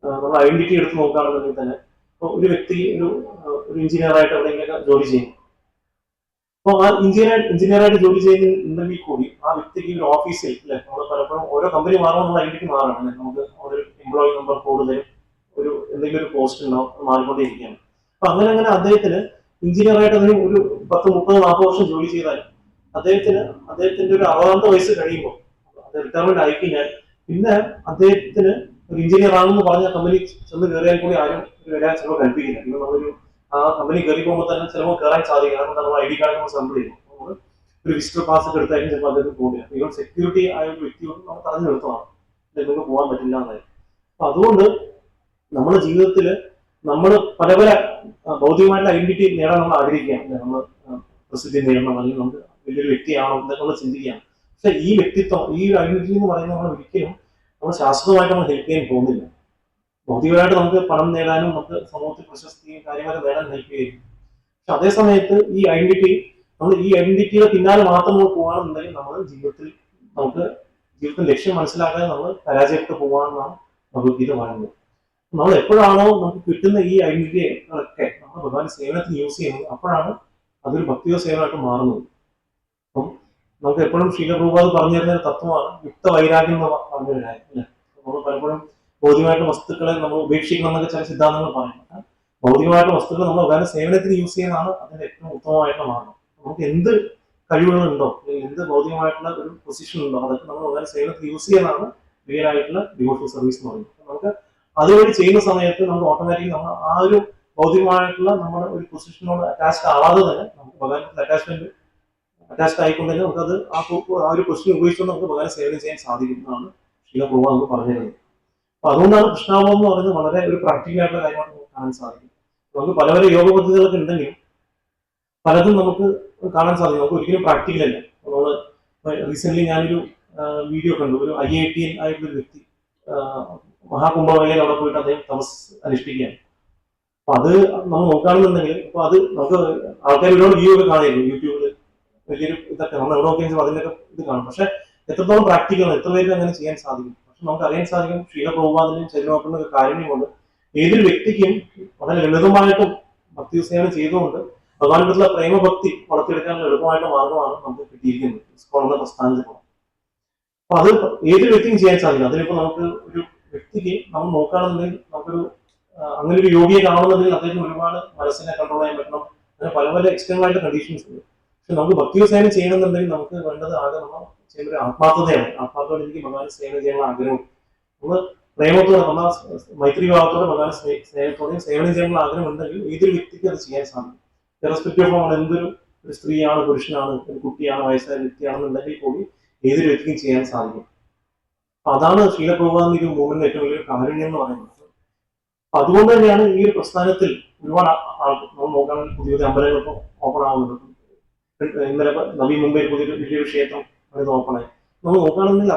നമ്മൾ ഐഡന്റിറ്റി എടുത്ത് നോക്കുകയാണെന്നുണ്ടെങ്കിൽ തന്നെ ഇപ്പോൾ ഒരു വ്യക്തി ഒരു എഞ്ചിനീയറായിട്ട് എവിടെയെങ്കിലൊക്കെ ജോലി ചെയ്യും. അപ്പോൾ ആ എഞ്ചിനീയറായിട്ട് ജോലി ചെയ്യുന്നുണ്ടെങ്കിൽ കൂടി ആ വ്യക്തിക്ക് ഒരു ഓഫീസിൽ അല്ലെ നമ്മൾ പലപ്പോഴും ഓരോ കമ്പനി മാറുമ്പോൾ നമ്മൾ ഐഡന്റിറ്റി മാറണം. നമുക്ക് ഒരു എംപ്ലോയി നമ്പർ കൂടുതലും ഒരു എന്തെങ്കിലും ഒരു പോസ്റ്റ് ഉണ്ടാവും, മാറിക്കൊണ്ടേയിരിക്കുകയാണ്. അപ്പൊ അങ്ങനെ അദ്ദേഹത്തിന് എഞ്ചിനീയറായിട്ട് അദ്ദേഹം ഒരു 10, 30, 40 വർഷം ജോലി ചെയ്താൽ അദ്ദേഹത്തിന്റെ ഒരു 60ാമത്തെ വയസ്സ് കഴിയുമ്പോൾ അത് റിട്ടയർമെന്റ് ആയിക്കഴിഞ്ഞാൽ പിന്നെ അദ്ദേഹത്തിന് ഒരു എഞ്ചിനീയർ ആണെന്ന് പറഞ്ഞ കമ്പനി ചെന്ന് കയറിയാൽ കൂടി ആരും വരാൻ ചിലപ്പോൾ കൽപ്പിക്കില്ല. പിന്നെ നമ്മളൊരു ആ കമ്പനി കയറി പോകുമ്പോൾ തന്നെ ചിലപ്പോൾ കയറാൻ സാധിക്കും. കാരണം നമ്മൾ ID കാർഡ് നമ്മൾ സബ്മിറ്റ് ചെയ്യും. നമ്മൾ ഒരു വിസിറ്റർ പാസ് ഒക്കെ എടുത്തായിരിക്കും ചിലപ്പോൾ അദ്ദേഹത്തിന് പോകില്ല. ഇവൻ സെക്യൂരിറ്റി ആയ ഒരു വ്യക്തിയോട് നമ്മൾ പറഞ്ഞു നിർത്തണം, നിങ്ങൾക്ക് പോകാൻ പറ്റില്ല എന്നായി. അപ്പൊ അതുകൊണ്ട് നമ്മുടെ ജീവിതത്തിൽ നമ്മൾ പല പല ഭൗതികമായിട്ടുള്ള ഐഡന്റിറ്റി നേടാൻ നമ്മൾ ആഗ്രഹിക്കുകയാണ്. നമ്മൾ പ്രസിദ്ധി നേടണം, അല്ലെങ്കിൽ നമുക്ക് വലിയൊരു വ്യക്തിയാണോ എന്നൊക്കെ നമ്മൾ ചിന്തിക്കുകയാണ്. പക്ഷെ ഈ വ്യക്തിത്വം, ഈ ഒരു ഐഡന്റിറ്റി എന്ന് പറയുന്നത് നമ്മൾ ഒരിക്കലും നമ്മൾ ശാശ്വതമായിട്ട് നമ്മൾ ഹെൽപ്പ് ചെയ്യാൻ പോകുന്നില്ല. ഭൗതികമായിട്ട് നമുക്ക് പണം നേടാനും നമുക്ക് സമൂഹത്തിൽ പ്രശസ്തിയും കാര്യങ്ങളൊക്കെ നേടാൻ ഹെൽപ്പ് ചെയ്യും. പക്ഷെ അതേ സമയത്ത് ഈ ഐഡന്റിറ്റിയുടെ പിന്നാലെ മാത്രം നമ്മൾ പോകാണെന്നുണ്ടെങ്കിൽ നമ്മൾ ജീവിതത്തിൽ ലക്ഷ്യം മനസ്സിലാക്കാതെ നമ്മൾ പരാജയപ്പെട്ട് പോകാമെന്നാണ് ഭഗവത്ഗീത പറയുന്നത്. നമ്മൾ എപ്പോഴാണോ നമുക്ക് കിട്ടുന്ന ഈ ഐഡന്റിറ്റികളൊക്കെ നമ്മൾ ഭഗവാൻ സേവനത്തിന് യൂസ് ചെയ്യുന്നത്, അപ്പോഴാണ് അതൊരു ഭക്തിയോ സേവനമായിട്ട് മാറുന്നത്. അപ്പം നമുക്ക് എപ്പോഴും ശീലപ്രഭുപാദ് പറഞ്ഞു തരുന്ന ഒരു തത്വമാണ് യുക്ത വൈരാഗ്യം എന്ന് പറഞ്ഞൊരു കാര്യം അല്ലെ. നമ്മൾ പലപ്പോഴും ഭൗതികമായിട്ട് വസ്തുക്കളെ നമ്മൾ ഉപേക്ഷിക്കണം എന്നൊക്കെ ചില സിദ്ധാന്തങ്ങൾ പറയുന്നത്. ഭൗതികമായിട്ട് വസ്തുക്കൾ നമ്മൾ ഭഗവാൻ സേവനത്തിന് യൂസ് ചെയ്യുന്നതാണ് അതിന്റെ ഏറ്റവും ഉത്തമമായിട്ടുള്ള മാർഗം. നമുക്ക് എന്ത് കഴിവുകളുണ്ടോ, അല്ലെങ്കിൽ എന്ത് ഭൗതികമായിട്ടുള്ള ഒരു പൊസിഷൻ ഉണ്ടോ, അതൊക്കെ നമ്മൾ ഭഗവാൻ സേവനത്തിന് യൂസ് ചെയ്യുന്നതാണ് റിയൽ ആയിട്ടുള്ള ഡിവോഷണൽ സർവീസ് എന്ന് പറയുന്നത്. നമുക്ക് അതുവഴി ചെയ്യുന്ന സമയത്ത് നമുക്ക് ഓട്ടോമാറ്റിക്കലി നമ്മൾ ആ ഒരു ഭൗതികമായിട്ടുള്ള നമ്മുടെ ഒരു പൊസിഷനോട് അറ്റാച്ച്ഡ് ആവാതെ തന്നെ നമുക്ക് ഭഗവാൻ അറ്റാച്ച്ഡ് ആയിക്കൊണ്ട് തന്നെ നമുക്കത് ആ ഒരു പൊസിഷൻ ഉപയോഗിച്ചുകൊണ്ട് നമുക്ക് ഭഗവാൻ സേവനം ചെയ്യാൻ സാധിക്കുന്നതാണ് ശീലപ്രഭുപാദ് നമുക്ക് പറഞ്ഞു തരുന്നത്. അപ്പൊ അതുകൊണ്ടാണ് കൃഷ്ണാവബോധം എന്ന് പറയുന്നത് വളരെ ഒരു പ്രാക്ടിക്കൽ ആയിട്ടുള്ള കാര്യമായിട്ട് നമുക്ക് കാണാൻ സാധിക്കും. നമുക്ക് പല പല യോഗ പദ്ധതികളൊക്കെ ഉണ്ടെങ്കിലും പലതും നമുക്ക് കാണാൻ സാധിക്കും. നമുക്ക് ഒരിക്കലും പ്രാക്ടിക്കൽ അല്ല. നമ്മൾ റീസെന്റ് ഞാനൊരു വീഡിയോ കണ്ടു. ഒരു IITian ആയിട്ടുള്ള വ്യക്തി മഹാകുംഭമേളയിൽ അവിടെ പോയിട്ട് അദ്ദേഹം തപസ് അനുഷ്ഠിക്കുകയാണ്. അപ്പൊ അത് നമ്മൾ നോക്കുകയാണെന്നുണ്ടെങ്കിൽ അപ്പൊ അത് നമുക്ക് ആൾക്കാർ ഒരുപാട് വ്യൂ ഒക്കെ കാണുമായിരുന്നു യൂട്യൂബിൽ, വലിയൊരു ഇതൊക്കെ നമ്മൾ എവിടെ നോക്കിയാൽ അതിൻ്റെയൊക്കെ ഇത് കാണും. പക്ഷെ എത്രത്തോളം പ്രാക്ടിക്കൽ, എത്ര പേർക്ക് അങ്ങനെ ചെയ്യാൻ സാധിക്കും? പക്ഷെ നമുക്ക് അറിയാൻ സാധിക്കും ശീലപ്രഭുപാദിന്റെയും ശരീരമാക്കുന്ന കാര്യങ്ങൾ കൊണ്ട് ഏതൊരു വ്യക്തിക്കും വളരെ ലളിതമായിട്ടും ഭക്തി സേവനം ചെയ്തുകൊണ്ട് ഭഗവാനുള്ള പ്രേമഭക്തി വളർത്തിയെടുക്കാനുള്ള എളുപ്പമായിട്ടുള്ള മാർഗമാണ് നമുക്ക് കിട്ടിയിരിക്കുന്നത് ഇസ്കോൺ എന്ന പ്രസ്ഥാനത്തിൽ. അപ്പൊ അത് ഏതൊരു വ്യക്തിയും ചെയ്യാൻ സാധിക്കും. അതിലിപ്പോ നമുക്ക് ഒരു വ്യക്തിക്ക് നമ്മൾ നോക്കുകയാണെന്നുണ്ടെങ്കിൽ നമുക്കൊരു അങ്ങനെ ഒരു യോഗിയെ കാണുന്നുണ്ടെങ്കിൽ അദ്ദേഹത്തിന് ഒരുപാട് മനസ്സിനെ കൺട്രോൾ ചെയ്യാൻ പറ്റണം. അങ്ങനെ പല പല എക്സ്റ്റേണൽ ആയിട്ട് കണ്ടീഷൻസ് ഉണ്ട്. പക്ഷെ നമുക്ക് ഭക്തി സേവനം ചെയ്യണമെന്നുണ്ടെങ്കിൽ നമുക്ക് വേണ്ടത് ആകെ നമ്മൾ ചെയ്യുന്ന ഒരു ആത്മാർത്ഥതയാണ്. ആത്മാർത്ഥത എനിക്ക് ഭഗവാൻ സേവനം ചെയ്യാനുള്ള ആഗ്രഹവും നമ്മൾ പ്രേമത്തോടെ നമ്മൾ മൈത്രി ഭാവത്തോടെ ഭഗവാൻ സ്നേഹത്തോടെയും സേവനം ചെയ്യാനുള്ള ആഗ്രഹം ഉണ്ടെങ്കിൽ ഏതൊരു വ്യക്തിക്ക് അത് ചെയ്യാൻ സാധിക്കും. ഇറസ്പെക്റ്റീവ് ഓഫ് നമ്മൾ എന്തൊരു സ്ത്രീയാണ്, പുരുഷനാണ്, ഒരു കുട്ടിയാണ്, വയസ്സായ വ്യക്തിയാണെന്നുണ്ടെങ്കിൽ കൂടി ഏതൊരു വ്യക്തിക്കും ചെയ്യാൻ സാധിക്കും. അപ്പൊ അതാണ് ശീലപ്രഭുപാദിന്റെ ഒരു മൂവ്മെന്റ് ഏറ്റവും വലിയൊരു കാരുണ്യം എന്ന് പറയുന്നത്. അപ്പൊ അതുകൊണ്ട് തന്നെയാണ് ഈ ഒരു പ്രസ്ഥാനത്തിൽ ഒരുപാട് നമ്മൾ നോക്കുകയാണെങ്കിൽ പുതിയ പുതിയ അമ്പലങ്ങൾ ഓപ്പൺ ആവുന്നുണ്ട്. ഇന്നലെ നവി മുംബൈയിൽ വലിയൊരു ക്ഷേത്രം അത് ഓപ്പണായി. നമ്മൾ നോക്കുകയാണെന്നില്ല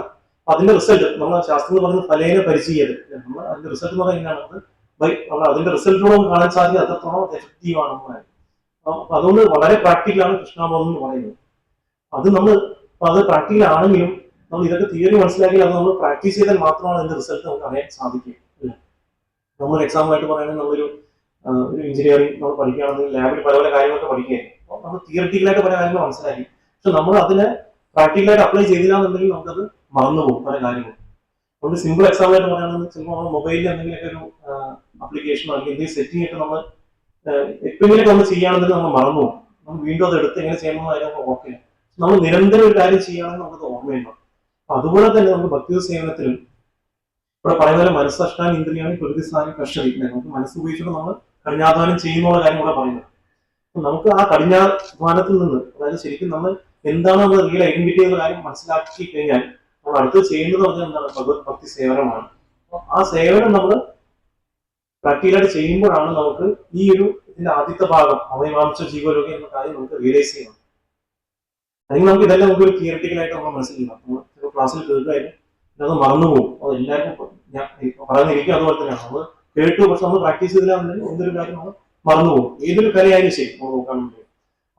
അതിന്റെ റിസൾട്ട് നമ്മൾ ശാസ്ത്രങ്ങൾ പറയുന്നത് ഫലേന പരിചയത്. നമ്മൾ അതിന്റെ റിസൾട്ട് എന്ന് പറയുന്നത് നമ്മൾ അതിന്റെ റിസൾട്ടിലൂടെ നമുക്ക് കാണാൻ സാധിക്കും അത്രത്തോളം എഫക്റ്റീവ് ആണെന്ന്. അപ്പൊ അതുകൊണ്ട് വളരെ പ്രാക്ടിക്കലാണ് കൃഷ്ണാബോധം എന്ന് പറയുന്നത്. അത് പ്രാക്ടിക്കൽ ആണെങ്കിലും നമ്മൾ ഇതൊക്കെ തിയറി മനസ്സിലാക്കിയാൽ അത് നമ്മൾ പ്രാക്ടീസ് ചെയ്താൽ മാത്രമാണ് അതിന്റെ റിസൾട്ട് നമുക്ക് അറിയാൻ സാധിക്കും. നമ്മളൊരു എക്സാമ്പിൾ ആയിട്ട് പറയുകയാണെങ്കിൽ നമ്മളൊരു എഞ്ചിനീയറിംഗ് നമ്മൾ പഠിക്കുകയാണെങ്കിൽ ലാബിൽ പല പല കാര്യങ്ങളൊക്കെ പഠിക്കുകയായിരുന്നു. അപ്പോൾ നമ്മൾ തിയറിറ്റിക്കലായിട്ട് പല കാര്യങ്ങൾ മനസ്സിലാക്കി. പക്ഷെ നമ്മൾ അതിനെ പ്രാക്ടിക്കലായിട്ട് അപ്ലൈ ചെയ്തില്ല എന്നുണ്ടെങ്കിൽ നമുക്കത് മറന്നുപോകും പല കാര്യങ്ങളും. നമുക്ക് സിമ്പിൾ എക്സാമ്പിൾ ആയിട്ട് പറയുകയാണെങ്കിൽ ചിലപ്പോൾ നമ്മൾ മൊബൈലിൽ എന്തെങ്കിലുമൊക്കെ ഒരു ആപ്ലിക്കേഷനോ അല്ലെങ്കിൽ എന്തെങ്കിലും സെറ്റിംഗ് ഒക്കെ നമ്മൾ എപ്പോഴെങ്കിലും നമ്മൾ ചെയ്യുകയാണെന്നുണ്ടെങ്കിൽ നമ്മൾ മറന്നുപോകും. നമ്മൾ വീണ്ടും അത് എടുത്ത് എങ്ങനെ ചെയ്യണമെന്ന് കാര്യം നമുക്ക് ഓർക്കില്ല. നമ്മൾ നിരന്തരം ഒരു കാര്യം ചെയ്യുകയാണെങ്കിൽ നമുക്കത് ഓർമ്മയുണ്ടാവും. അപ്പൊ അതുപോലെ തന്നെ നമുക്ക് ഭക്തി സേവനത്തിലും ഇവിടെ പറയുന്ന പോലെ മനസ്സഷ്ടാൻ ഇന്ദ്രിയാണ് പ്രതിസ്ഥാനം കർഷകി. നമുക്ക് മനസ്സ് ഉപയോഗിച്ചുകൊണ്ട് നമ്മൾ കഠിനാധ്വാനം ചെയ്യുന്നുള്ള കാര്യം കൂടെ പറയുന്നത്. നമുക്ക് ആ കഠിനാധ്വാനത്തിൽ നിന്ന്, അതായത് ശരിക്കും നമ്മൾ എന്താണ് നമ്മൾ റിയൽ ഐഡന്റിറ്റി എന്ന കാര്യം മനസ്സിലാക്കി കഴിഞ്ഞാൽ നമ്മൾ അടുത്ത് ചെയ്യുന്നത് പറഞ്ഞാൽ എന്താണ് ഭഗവത് ഭക്തി സേവനമാണ്. ആ സേവനം നമ്മൾ പ്രാക്ടിക്കലായിട്ട് ചെയ്യുമ്പോഴാണ് നമുക്ക് ഈ ഇതിന്റെ ആദ്യത്തെ ഭാഗം അവയവാംശ ജീവരോഗി എന്ന കാര്യം നമുക്ക് റിയലൈസ് ചെയ്യണം. അല്ലെങ്കിൽ നമുക്ക് ഇതെല്ലാം നമുക്കൊരു തിയറിറ്റിക്കലായിട്ട് നമ്മൾ മനസ്സിലാക്കണം. നമ്മൾ ക്ലാസ്സിൽ കേൾക്കായാലും അത് മറന്നുപോകും. അത് എല്ലാവർക്കും പറയുന്നിരിക്കും അതുപോലെ തന്നെയാണ്. നമ്മൾ കേട്ടു, പക്ഷെ നമ്മൾ പ്രാക്ടീസ് ചെയ്തില്ലാന്നുണ്ടെങ്കിൽ എന്തൊരു കാര്യം നമ്മൾ മറന്നുപോകും. ഏതൊരു കലയായാലും ശരി നമ്മൾ നോക്കുകയാണെങ്കിൽ.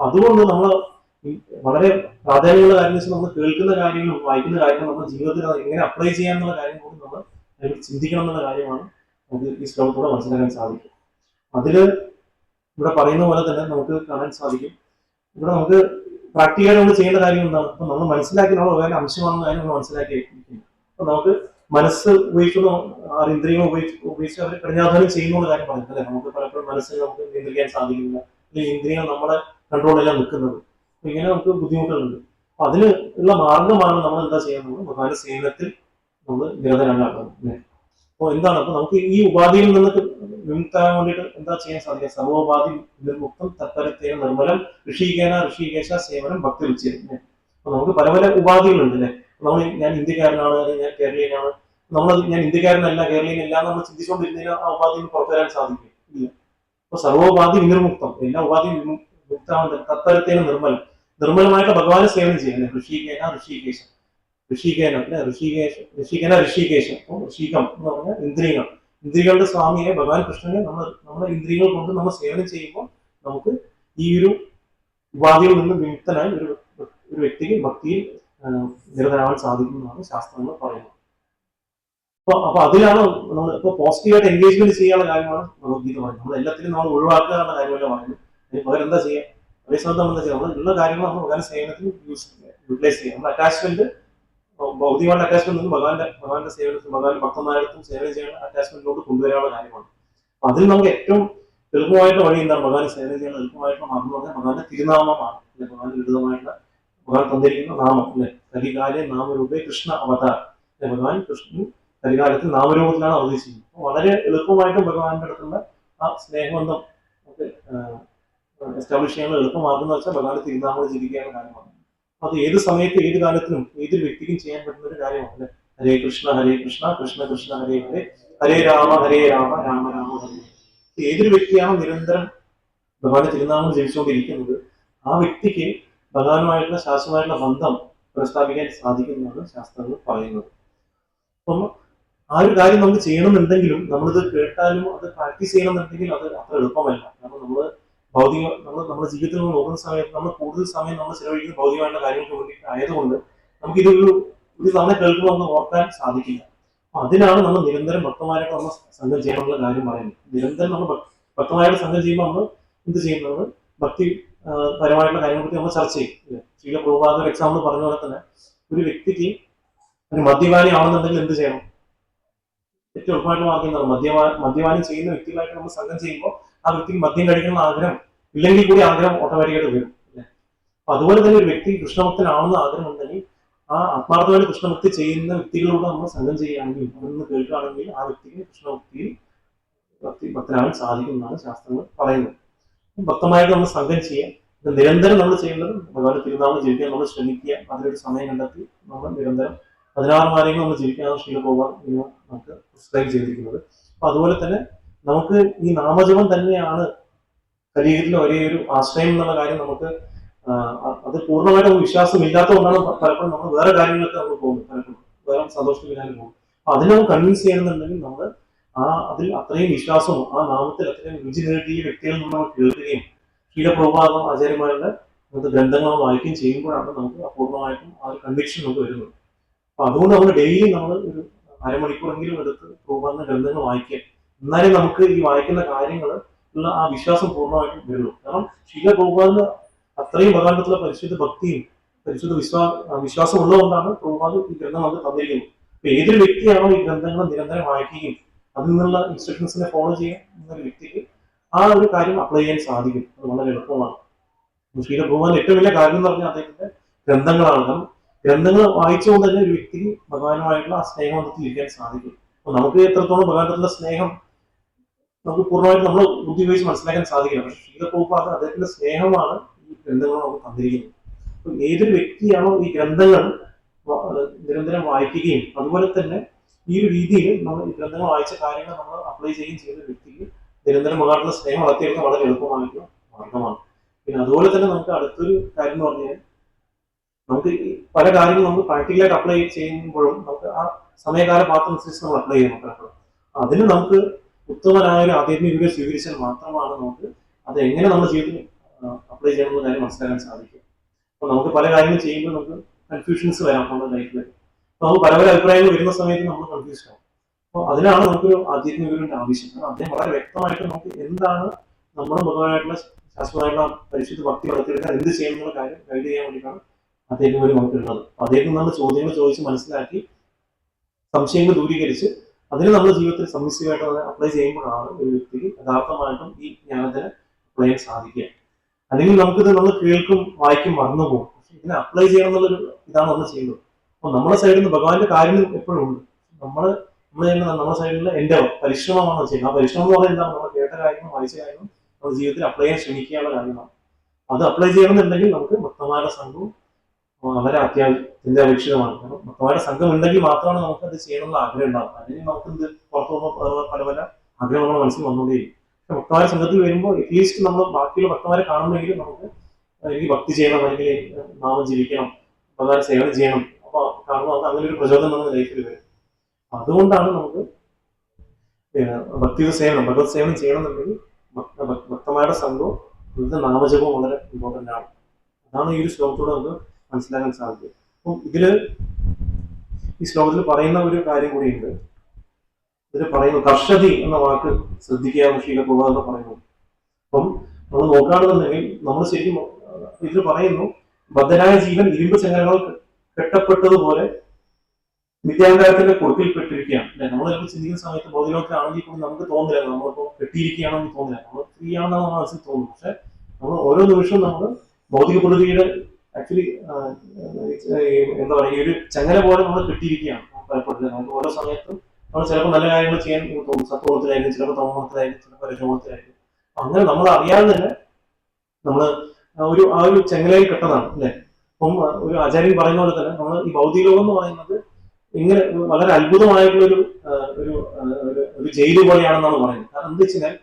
അതുകൊണ്ട് നമ്മൾ വളരെ പ്രാധാന്യമുള്ള കാര്യം വെച്ചാൽ നമ്മൾ കേൾക്കുന്ന കാര്യങ്ങളും വായിക്കുന്ന കാര്യങ്ങളും നമ്മുടെ ജീവിതത്തിൽ എങ്ങനെ അപ്ലൈ ചെയ്യാന്നുള്ള കാര്യം കൂടി നമ്മൾ ചിന്തിക്കണം എന്നുള്ള കാര്യമാണ് നമുക്ക് ഈ ശ്ലോകത്തോടെ മനസ്സിലാക്കാൻ സാധിക്കും. അതില് ഇവിടെ പറയുന്ന പോലെ തന്നെ നമുക്ക് കാണാൻ സാധിക്കും. ഇവിടെ നമുക്ക് പ്രാക്ടിക്കലായി നമ്മൾ ചെയ്യേണ്ട കാര്യം എന്താണ്? അപ്പൊ നമ്മൾ മനസ്സിലാക്കി നമ്മൾ വേറെ അംശമാണെന്ന കാര്യം നമ്മൾ മനസ്സിലാക്കിയിരിക്കുന്നു. അപ്പൊ നമുക്ക് മനസ്സ് ഉപയോഗിക്കുന്ന ഇന്ദ്രിയങ്ങൾ ഉപയോഗിച്ച് അവർ കഠിനാധ്വാനം ചെയ്യുന്ന കാര്യം പറഞ്ഞത് അല്ലെ. നമുക്ക് പലപ്പോഴും മനസ്സിനെ നമുക്ക് നിയന്ത്രിക്കാൻ സാധിക്കുന്നില്ല, അല്ലെങ്കിൽ ഇന്ദ്രിയങ്ങൾ നമ്മുടെ കൺട്രോളിലാണ് നിൽക്കുന്നത്. അപ്പൊ ഇങ്ങനെ നമുക്ക് ബുദ്ധിമുട്ടുകളുണ്ട്. അപ്പൊ അതിന് ഉള്ള മാർഗമാണ് നമ്മൾ എന്താ ചെയ്യുന്നത്? ഭഗവാന്റെ സേവനത്തിൽ നമ്മൾ നിരതരാകാറുണ്ട്. അപ്പൊ എന്താണ്? അപ്പൊ നമുക്ക് ഈ ഉപാധിയിൽ നിന്നൊക്കെ വിമുക്താകാൻ വേണ്ടിയിട്ട് എന്താ ചെയ്യാൻ സാധിക്കുക? സർവോപാധി വിമുക്തം തത്പരത്തേന നിർമ്മലം ഋഷികേശ സേവനം ഭക്തി രുചിയാണ്. അപ്പൊ നമുക്ക് പല പല ഉപാധികളുണ്ട് അല്ലെ. ഞാൻ ഇന്ത്യക്കാരനാണ്, അല്ലെങ്കിൽ ഞാൻ കേരളീയനാണ്. ഞാൻ ഇന്ത്യക്കാരനല്ല, കേരളീയനല്ല നമ്മൾ ചിന്തിച്ചുകൊണ്ടിരുന്നതിന് ആ ഉപാധിയിൽ പുറത്തു വരാൻ സാധിക്കും ഇല്ല. അപ്പൊ സർവോപാധി വിനിർമുക്തം, എല്ലാ ഉപാധിയും വിമുക്താവുന്ന തത്പരത്തേന നിർമ്മലം, നിർമ്മലമായിട്ട് ഭഗവാനെ സേവനം ചെയ്യുന്നത്. ഋഷികേന ഋഷികേശം. അപ്പൊ ഋഷികം എന്ന് പറഞ്ഞാൽ ഇന്ദ്രിയങ്ങൾ, ഇന്ദ്രിയങ്ങളുടെ സ്വാമിയെ ഭഗവാൻ കൃഷ്ണനെ നമ്മുടെ ഇന്ദ്രിയങ്ങൾ കൊണ്ട് നമ്മൾ സേവനം ചെയ്യുമ്പോൾ നമുക്ക് ഈ ഒരു ഉപാധിയിൽ നിന്ന് വിമുക്തനായി ഒരു വ്യക്തിക്ക് ഭക്തിയിൽ നിരതരാകാൻ സാധിക്കുന്നതാണ് ശാസ്ത്രങ്ങൾ പറയുന്നത്. അപ്പൊ അതിലാണ് നമ്മൾ ഇപ്പൊ പോസിറ്റീവായിട്ട് എൻഗേജ്മെന്റ് ചെയ്യാനുള്ള കാര്യമാണ് ഭഗവത്ഗീത പറയുന്നത്. നമ്മൾ എല്ലാത്തിനും നമ്മൾ ഒഴിവാക്കുക എന്ന കാര്യമല്ല പറയുന്നത്. അതിന് പകരം എന്താ ചെയ്യാം? അതേ സമയത്ത് നമ്മൾ എന്താ ചെയ്യാം? നമ്മൾ ഉള്ള കാര്യങ്ങൾ നമ്മൾ ഭഗവാന്റെ സേവനത്തിന് യൂട്ടിലൈസ് ചെയ്യാം. നമ്മൾ അറ്റാച്ച്മെന്റ്, ഭൗതികമായ അറ്റാച്ച്മെന്റ് നിന്ന് ഭഗവാന്റെ സേവനത്തിൽ, ഭഗവാന്റെ ഭക്തന്മാരടുത്തും സേവനം ചെയ്യാനുള്ള അറ്റാച്ച്മെന്റിലോട്ട് കൊണ്ടുവരാനുള്ള കാര്യമാണ്. അപ്പൊ അതിൽ നമുക്ക് ഏറ്റവും എളുപ്പമായിട്ടുള്ള വഴി എന്താണ്? ഭഗവാനെ സേവനം ചെയ്യാൻ എളുപ്പമായിട്ടുള്ള മാർഗം എന്ന് പറഞ്ഞാൽ ഭഗവാന്റെ തിരുനാമമാണ്. ഭഗവാന്റെ ലളിതമായിട്ടുള്ള ഭഗവാൻ തന്നിരിക്കുന്ന നാമം അല്ലെ. കലികാലെ നാമരൂപേ കൃഷ്ണ അവതാർ. ഭഗവാൻ കൃഷ്ണൻ കലികാലത്തിൽ നാമരൂപത്തിലാണ് അവതരിച്ചിരിക്കുന്നത്. വളരെ എളുപ്പമായിട്ടും ഭഗവാന്റെ അടുത്തുള്ള ആ സ്നേഹബന്ധം നമുക്ക് എസ്റ്റാബ്ലിഷ് ചെയ്യാനുള്ള എളുപ്പമാർഗം വെച്ചാൽ ഭഗവാന്റെ തിരുനാമം ജപിക്കാനുള്ള കാര്യമാണ്. അത് ഏത് സമയത്ത് ഏത് കാലത്തിനും ഏതൊരു വ്യക്തിക്കും ചെയ്യാൻ പറ്റുന്ന ഒരു കാര്യമാണ് അല്ലെ. ഹരേ കൃഷ്ണ കൃഷ്ണ കൃഷ്ണ ഹരേ ഹരേ, ഹരേ രാമ രാമ രാമ ഹരേ. ഏതൊരു വ്യക്തിയാണോ നിരന്തരം ഭഗവാന്റെ തിരുനാമം ജപിച്ചുകൊണ്ടിരിക്കുന്നത് ആ വ്യക്തിക്ക് ഭഗവാനുമായിട്ടുള്ള ശാശ്വതമായിട്ടുള്ള ബന്ധം പ്രസ്താവിക്കാൻ സാധിക്കുന്നതാണ് ശാസ്ത്രങ്ങൾ പറയുന്നത്. അപ്പം ആ ഒരു കാര്യം നമുക്ക് ചെയ്യണമെന്നുണ്ടെങ്കിലും നമ്മളിത് കേട്ടാലും അത് പ്രാക്ടീസ് ചെയ്യണമെന്നുണ്ടെങ്കിൽ അത് അത്ര എളുപ്പമല്ല. കാരണം നമ്മുടെ ജീവിതത്തിൽ നിന്ന് നോക്കുന്ന സമയത്ത് നമ്മൾ കൂടുതൽ സമയം നമ്മൾ ചെലവഴിക്കുന്ന ഭൗതികമായിട്ടുള്ള കാര്യങ്ങൾക്ക് വേണ്ടി ആയതുകൊണ്ട് നമുക്കിതൊരു തവണ കേൾക്കുമ്പോൾ നമുക്ക് ഓർക്കാൻ സാധിക്കില്ല. അപ്പൊ അതിനാണ് നമ്മൾ നിരന്തരം ഭക്തമായിട്ട് നമ്മൾ സംഘം ചെയ്യണമെന്നുള്ള കാര്യം പറയുന്നത്. നിരന്തരം നമ്മൾ ഭക്തമായിട്ട് സംഘം ചെയ്യുമ്പോൾ നമ്മൾ എന്ത് ചെയ്യുന്നത്? ഭക്തി പരമായിട്ടുള്ള കാര്യങ്ങളെ പറ്റി നമ്മൾ ചർച്ച ചെയ്യും. ശ്രീല പ്രഭുപാദ ഒരു എക്സാമ്പിൾ പറഞ്ഞ പോലെ തന്നെ ഒരു വ്യക്തിക്ക് ഒരു മദ്യപാനി ആണെന്നുണ്ടെങ്കിൽ എന്ത് ചെയ്യണം? ഏറ്റവും എളുപ്പമായിട്ട് മാർഗം എന്താണ്? മദ്യപാനം ചെയ്യുന്ന വ്യക്തികളായിട്ട് നമ്മൾ സംഘം ചെയ്യുമ്പോൾ ആ വ്യക്തിക്ക് മദ്യം കഴിക്കുന്ന ആഗ്രഹം ഇല്ലെങ്കിൽ കൂടി ആഗ്രഹം ഓട്ടോമാറ്റിക്കായിട്ട് വരും അല്ലെ. അപ്പൊ അതുപോലെ തന്നെ ഒരു വ്യക്തി കൃഷ്ണഭക്തനാണെന്ന് ആഗ്രഹം ഉണ്ടെങ്കിൽ ആ ആത്മാർത്ഥമായിട്ട് കൃഷ്ണഭക്തി ചെയ്യുന്ന വ്യക്തികളോട് നമ്മൾ സംഘം ചെയ്യുകയാണെങ്കിൽ, അതൊന്ന് കേൾക്കുകയാണെങ്കിൽ ആ വ്യക്തിക്ക് കൃഷ്ണഭക്തിയിൽ ഭക്തനാകാൻ സാധിക്കുമെന്നാണ് ശാസ്ത്രങ്ങൾ പറയുന്നത്. ഭക്തമായിട്ട് നമ്മൾ സംഘം ചെയ്യുക. നിരന്തരം നമ്മൾ ചെയ്യേണ്ടത് ഭഗവാന്റെ തിരുനാമം ജപിക്കാൻ നമ്മൾ ശ്രമിക്കുക. അതിലൊരു സമയം കണ്ടെത്തി നമ്മൾ നിരന്തരം 16 മാലകൾ നമ്മൾ ജപിക്കാനുള്ള ശ്രീല പ്രഭുപാദ് നമുക്ക് പ്രിസ്ക്രൈബ് ചെയ്തിരിക്കുന്നത്. അപ്പൊ അതുപോലെ തന്നെ നമുക്ക് ഈ നാമജപം തന്നെയാണ് കലിയുഗത്തിലെ ഒരേ ഒരു ആശ്രയം എന്നുള്ള കാര്യം നമുക്ക് അത് പൂർണ്ണമായിട്ട് വിശ്വാസം ഇല്ലാത്തതുകൊണ്ടാണ് പലപ്പോഴും നമ്മൾ വേറെ കാര്യങ്ങളൊക്കെ നമ്മൾ പോകുന്നത്, പലപ്പോഴും വേറെ സന്തോഷത്തിനാലും പോകും. അപ്പൊ അതിനെ നമുക്ക് കൺവിൻസ് ചെയ്യണമെന്നുണ്ടെങ്കിൽ നമ്മൾ അതിൽ അത്രയും വിശ്വാസവും ആ നാമത്തിൽ അത്രയും രുചി നേടിയ വ്യക്തികളിൽ നിന്ന് നമ്മൾ കേൾക്കുകയും ശ്രീല പ്രഭുപാദം ആചാര്യന്മാരുടെ ഗ്രന്ഥങ്ങൾ വായിക്കുകയും ചെയ്യുമ്പോഴാണ് നമുക്ക് പൂർണ്ണമായിട്ടും ആ ഒരു കൺവിക്ഷൻ നമുക്ക് വരുന്നത്. അപ്പൊ അതുകൊണ്ട് നമ്മൾ ഡെയിലി നമ്മൾ ഒരു അരമണിക്കൂറെങ്കിലും എടുത്ത് പ്രഭുപാദന്റെ ഗ്രന്ഥങ്ങൾ വായിക്കുക. എന്നാലേ നമുക്ക് ഈ വായിക്കുന്ന കാര്യങ്ങൾ ഉള്ള ആ വിശ്വാസം പൂർണ്ണമായിട്ടും വരുള്ളൂ. കാരണം ശ്രീല പ്രഭുപാദിന് അത്രയും ഭഗവാനത്തിലുള്ള പരിശുദ്ധ ഭക്തിയും പരിശുദ്ധ വിശ്വാസം ഉള്ളതുകൊണ്ടാണ് പ്രഭുപാദ് ഈ ഗ്രന്ഥം നമുക്ക് തന്നിരിക്കുന്നത്. അപ്പൊ ഏതൊരു വ്യക്തിയാണോ ഈ ഗ്രന്ഥങ്ങൾ നിരന്തരം വായിക്കുകയും അതിൽ നിന്നുള്ള ഇൻസ്ട്രക്ഷൻസിനെ ഫോളോ ചെയ്യുന്ന ഒരു വ്യക്തിക്ക് ആ ഒരു കാര്യം അപ്ലൈ ചെയ്യാൻ സാധിക്കും. അത് വളരെ എളുപ്പമാണ്. ശ്രീല പ്രഭുപാദിന്റെ ഏറ്റവും വലിയ കാര്യം എന്ന് പറഞ്ഞാൽ അദ്ദേഹത്തിന്റെ ഗ്രന്ഥങ്ങളാണ്. കാരണം ഗ്രന്ഥങ്ങൾ വായിച്ചുകൊണ്ട് തന്നെ ഒരു വ്യക്തിക്ക് ഭഗവാനുമായിട്ടുള്ള ആ സ്നേഹബന്ധത്തിൽ ഇരിക്കാൻ സാധിക്കും. അപ്പൊ നമുക്ക് എത്രത്തോളം ഭഗവാനുള്ള സ്നേഹം നമുക്ക് പൂർണ്ണമായിട്ട് നമ്മൾ ബുദ്ധി ഉപയോഗിച്ച് മനസ്സിലാക്കാൻ സാധിക്കില്ല. പക്ഷെ ശ്രീല പ്രഭുപാദ് അദ്ദേഹത്തിന്റെ സ്നേഹമാണ് ഈ ഗ്രന്ഥങ്ങൾ നമുക്ക് തന്നിരിക്കുന്നത്. അപ്പൊ ഏതൊരു വ്യക്തിയാണോ ഈ ഗ്രന്ഥങ്ങൾ നിരന്തരം വായിക്കുകയും അതുപോലെ തന്നെ ഈ ഒരു രീതിയിൽ നമ്മൾ ഈ ഗ്രന്ഥങ്ങൾ വായിച്ച കാര്യങ്ങൾ നമ്മൾ അപ്ലൈ ചെയ്യുകയും ചെയ്യുന്ന വ്യക്തിക്ക് നിരന്തരം ഭഗവാനുള്ള സ്നേഹം വളർത്തിയെടുക്കാൻ വളരെ എളുപ്പമായിട്ടുള്ള മാർഗമാണ്. പിന്നെ അതുപോലെ തന്നെ നമുക്ക് അടുത്തൊരു കാര്യം എന്ന് പറഞ്ഞാൽ നമുക്ക് പല കാര്യങ്ങളും നമുക്ക് പ്രാക്ടിക്കലായിട്ട് അപ്ലൈ ചെയ്യുമ്പോഴും നമുക്ക് ആ സമയകാല പാത്രമനുസരിച്ച് നമ്മൾ അപ്ലൈ ചെയ്യണം. പലപ്പോഴും അതിന് നമുക്ക് ഉത്തമനായ ഒരു ആധ്യാത്മിക ഗുരുവിനെ സ്വീകരിച്ചാൽ മാത്രമാണ് നമുക്ക് അത് എങ്ങനെ നമ്മുടെ ജീവിതത്തിൽ അപ്ലൈ ചെയ്യണമെന്ന കാര്യം മനസ്സിലാക്കാൻ സാധിക്കും. അപ്പൊ നമുക്ക് പല കാര്യങ്ങൾ ചെയ്യുമ്പോൾ നമുക്ക് കൺഫ്യൂഷൻസ് വരാം നമ്മുടെ ലൈഫിൽ. അപ്പൊ നമുക്ക് പല പല അഭിപ്രായങ്ങൾ വരുന്ന സമയത്ത് നമ്മൾ കൺഫ്യൂഷൻ ആവും. അപ്പോൾ അതിനാണ് നമുക്കൊരു ആധ്യാത്മിക ഗുരുവിന്റെ ആവശ്യം. കാരണം അദ്ദേഹം വളരെ വ്യക്തമായിട്ട് നമുക്ക് എന്താണ് നമ്മുടെ പൊതുവായിട്ടുള്ള ശാശ്വതമായിട്ടുള്ള പരിശുദ്ധ ഭക്തി വളർത്തിയെടുക്കാൻ എന്ത് ചെയ്യണമെന്നുള്ള കാര്യം ഗൈഡ് ചെയ്യാൻ വേണ്ടിയിട്ടാണ് അദ്ദേഹം ഒരു നമുക്കുള്ളത്. അദ്ദേഹത്തിൽ നമ്മൾ ചോദ്യങ്ങൾ ചോദിച്ച് മനസ്സിലാക്കി സംശയങ്ങൾ ദൂരീകരിച്ച് അതിന് നമ്മുടെ ജീവിതത്തിൽ സമ്മിശ്രമായിട്ട് അത് അപ്ലൈ ചെയ്യുമ്പോഴാണ് ഒരു വ്യക്തിക്ക് യഥാർത്ഥമായിട്ടും ഈ ജ്ഞാനത്തിന് അപ്ലൈ ചെയ്യാൻ സാധിക്കുക. അല്ലെങ്കിൽ നമുക്കിത് നമ്മൾ കേൾക്കും വായിക്കും മറന്നു പോകും. പക്ഷെ ഇതിനെ അപ്ലൈ ചെയ്യണം എന്നുള്ളൊരു ഇതാണ് നമ്മൾ ചെയ്യുന്നത്. അപ്പൊ നമ്മുടെ സൈഡിൽ നിന്ന് ഭഗവാന്റെ കാര്യം എപ്പോഴും ഉണ്ട്. നമ്മൾ ചെയ്യുന്ന നമ്മുടെ സൈഡിലുള്ള എന്റെ പരിശ്രമമാണ് ചെയ്യുന്നത്. ആ പരിശ്രമം എന്ന് പറയുന്നത് നമ്മൾ കേട്ട കാര്യങ്ങളും വായിച്ച കാര്യങ്ങളും നമ്മുടെ ജീവിതത്തിൽ അപ്ലൈ ചെയ്യാൻ ശ്രമിക്കാനുള്ള കാര്യമാണ്. അത് അപ്ലൈ ചെയ്യണമെന്നുണ്ടെങ്കിൽ നമുക്ക് ഭക്തന്മാരുടെ സംഘവും വളരെ അത്യാവശ്യമാണ്. കാരണം ഭക്തന്മാരുടെ സംഘം ഉണ്ടെങ്കിൽ മാത്രമാണ് നമുക്ക് അത് ചെയ്യണമെന്ന് ആഗ്രഹം ഉണ്ടാവും. അല്ലെങ്കിൽ നമുക്ക് എന്ത് പുറത്തു പോകുമ്പോൾ പല പല ആഗ്രഹം നമ്മുടെ മനസ്സിൽ വന്നുകൊണ്ടേയിരിക്കും. പക്ഷെ ഭക്തന്മാരുടെ സംഘത്തിൽ വരുമ്പോൾ അറ്റ്ലീസ്റ്റ് നമ്മൾ ബാക്കിയുള്ള ഭക്തന്മാരെ കാണുമെങ്കിൽ നമുക്ക് എനിക്ക് ഭക്തി ചെയ്യണം, അല്ലെങ്കിൽ നാമം ജീവിക്കണം, ഭഗവാൻ സേവനം ചെയ്യണം. അപ്പൊ കാണുമ്പോൾ അങ്ങനെ ഒരു പ്രചോദനം നമ്മുടെ ലൈഫിൽ വരും. അതുകൊണ്ടാണ് നമുക്ക് ഭക്തിയുടെ സേവനം, ഭഗവത് സേവനം ചെയ്യണമെന്നുണ്ടെങ്കിൽ ഭക്തന്മാരുടെ സംഘവും ഇവിടുത്തെ നാമജപവും വളരെ ഇമ്പോർട്ടൻ്റ് ആണ്. അതാണ് ഈ ഒരു ശ്ലോകത്തോടെ നമുക്ക് മനസ്സിലാക്കാൻ സാധിക്കും. അപ്പം ഈ ശ്ലോകത്തിൽ പറയുന്ന ഒരു കാര്യം കൂടിയുണ്ട്. ഇതിൽ പറയുന്നു കർഷതി എന്ന വാക്ക് ശ്രദ്ധിക്കുക ശീലപ്രഭാവം പറയുന്നു. അപ്പം നമ്മൾ നോക്കുകയാണെന്നുണ്ടെങ്കിൽ നമ്മൾ ശരിക്കും ഇതിൽ പറയുന്നു ബദ്ധനായ ജീവൻ ഇരുമ്പ് ചങ്ങലകൾ കെട്ടപ്പെട്ടതുപോലെ വിദ്യാഭ്യാസത്തിന്റെ കൊടുക്കിൽപ്പെട്ടിരിക്കുകയാണ് അല്ലെ. നമ്മൾ ചിലപ്പോൾ ചിന്തിക്കുന്ന സമയത്ത് ബോധലോകത്തിലാണെങ്കിൽ കൂടി നമുക്ക് തോന്നില്ല നമ്മളിപ്പോൾ കെട്ടിയിരിക്കുകയാണെന്ന് തോന്നില്ല, നമ്മൾ ഫ്രീ ആണെന്നാണ് നമ്മുടെ മനസ്സിൽ തോന്നുന്നു. പക്ഷെ നമ്മൾ ഓരോ നിമിഷവും നമ്മൾ ഭൗതിക പ്രകൃതിയുടെ ആക്ച്വലി എന്താ പറയുക ഈ ഒരു ചങ്ങല പോലെ നമ്മൾ കെട്ടിയിരിക്കുകയാണ് പലപ്പോഴും. നമുക്ക് ഓരോ സമയത്തും നമ്മൾ ചിലപ്പോൾ നല്ല കാര്യങ്ങൾ ചെയ്യാൻ തോന്നും, സത്വഗുണത്തിലായിരിക്കും, ചിലപ്പോൾ തമോഗുണത്തിലായിരിക്കും, ചിലപ്പോൾ രജോഗുണത്തിലായിരിക്കും. അങ്ങനെ നമ്മൾ അറിയാതെ തന്നെ നമ്മൾ ആ ഒരു ചങ്ങലയിൽ കെട്ടതാണ് അല്ലെ. അപ്പം ഒരു ആചാര്യൻ പറയുന്ന പോലെ തന്നെ നമ്മൾ ഈ ഭൗതിക ലോകം എന്ന് പറയുന്നത് ഇങ്ങനെ വളരെ അത്ഭുതമായിട്ടുള്ള ഒരു ജയില് പോലെയാണെന്നാണ് പറയുന്നത്. കാരണം എന്താ വെച്ച് കഴിഞ്ഞാൽ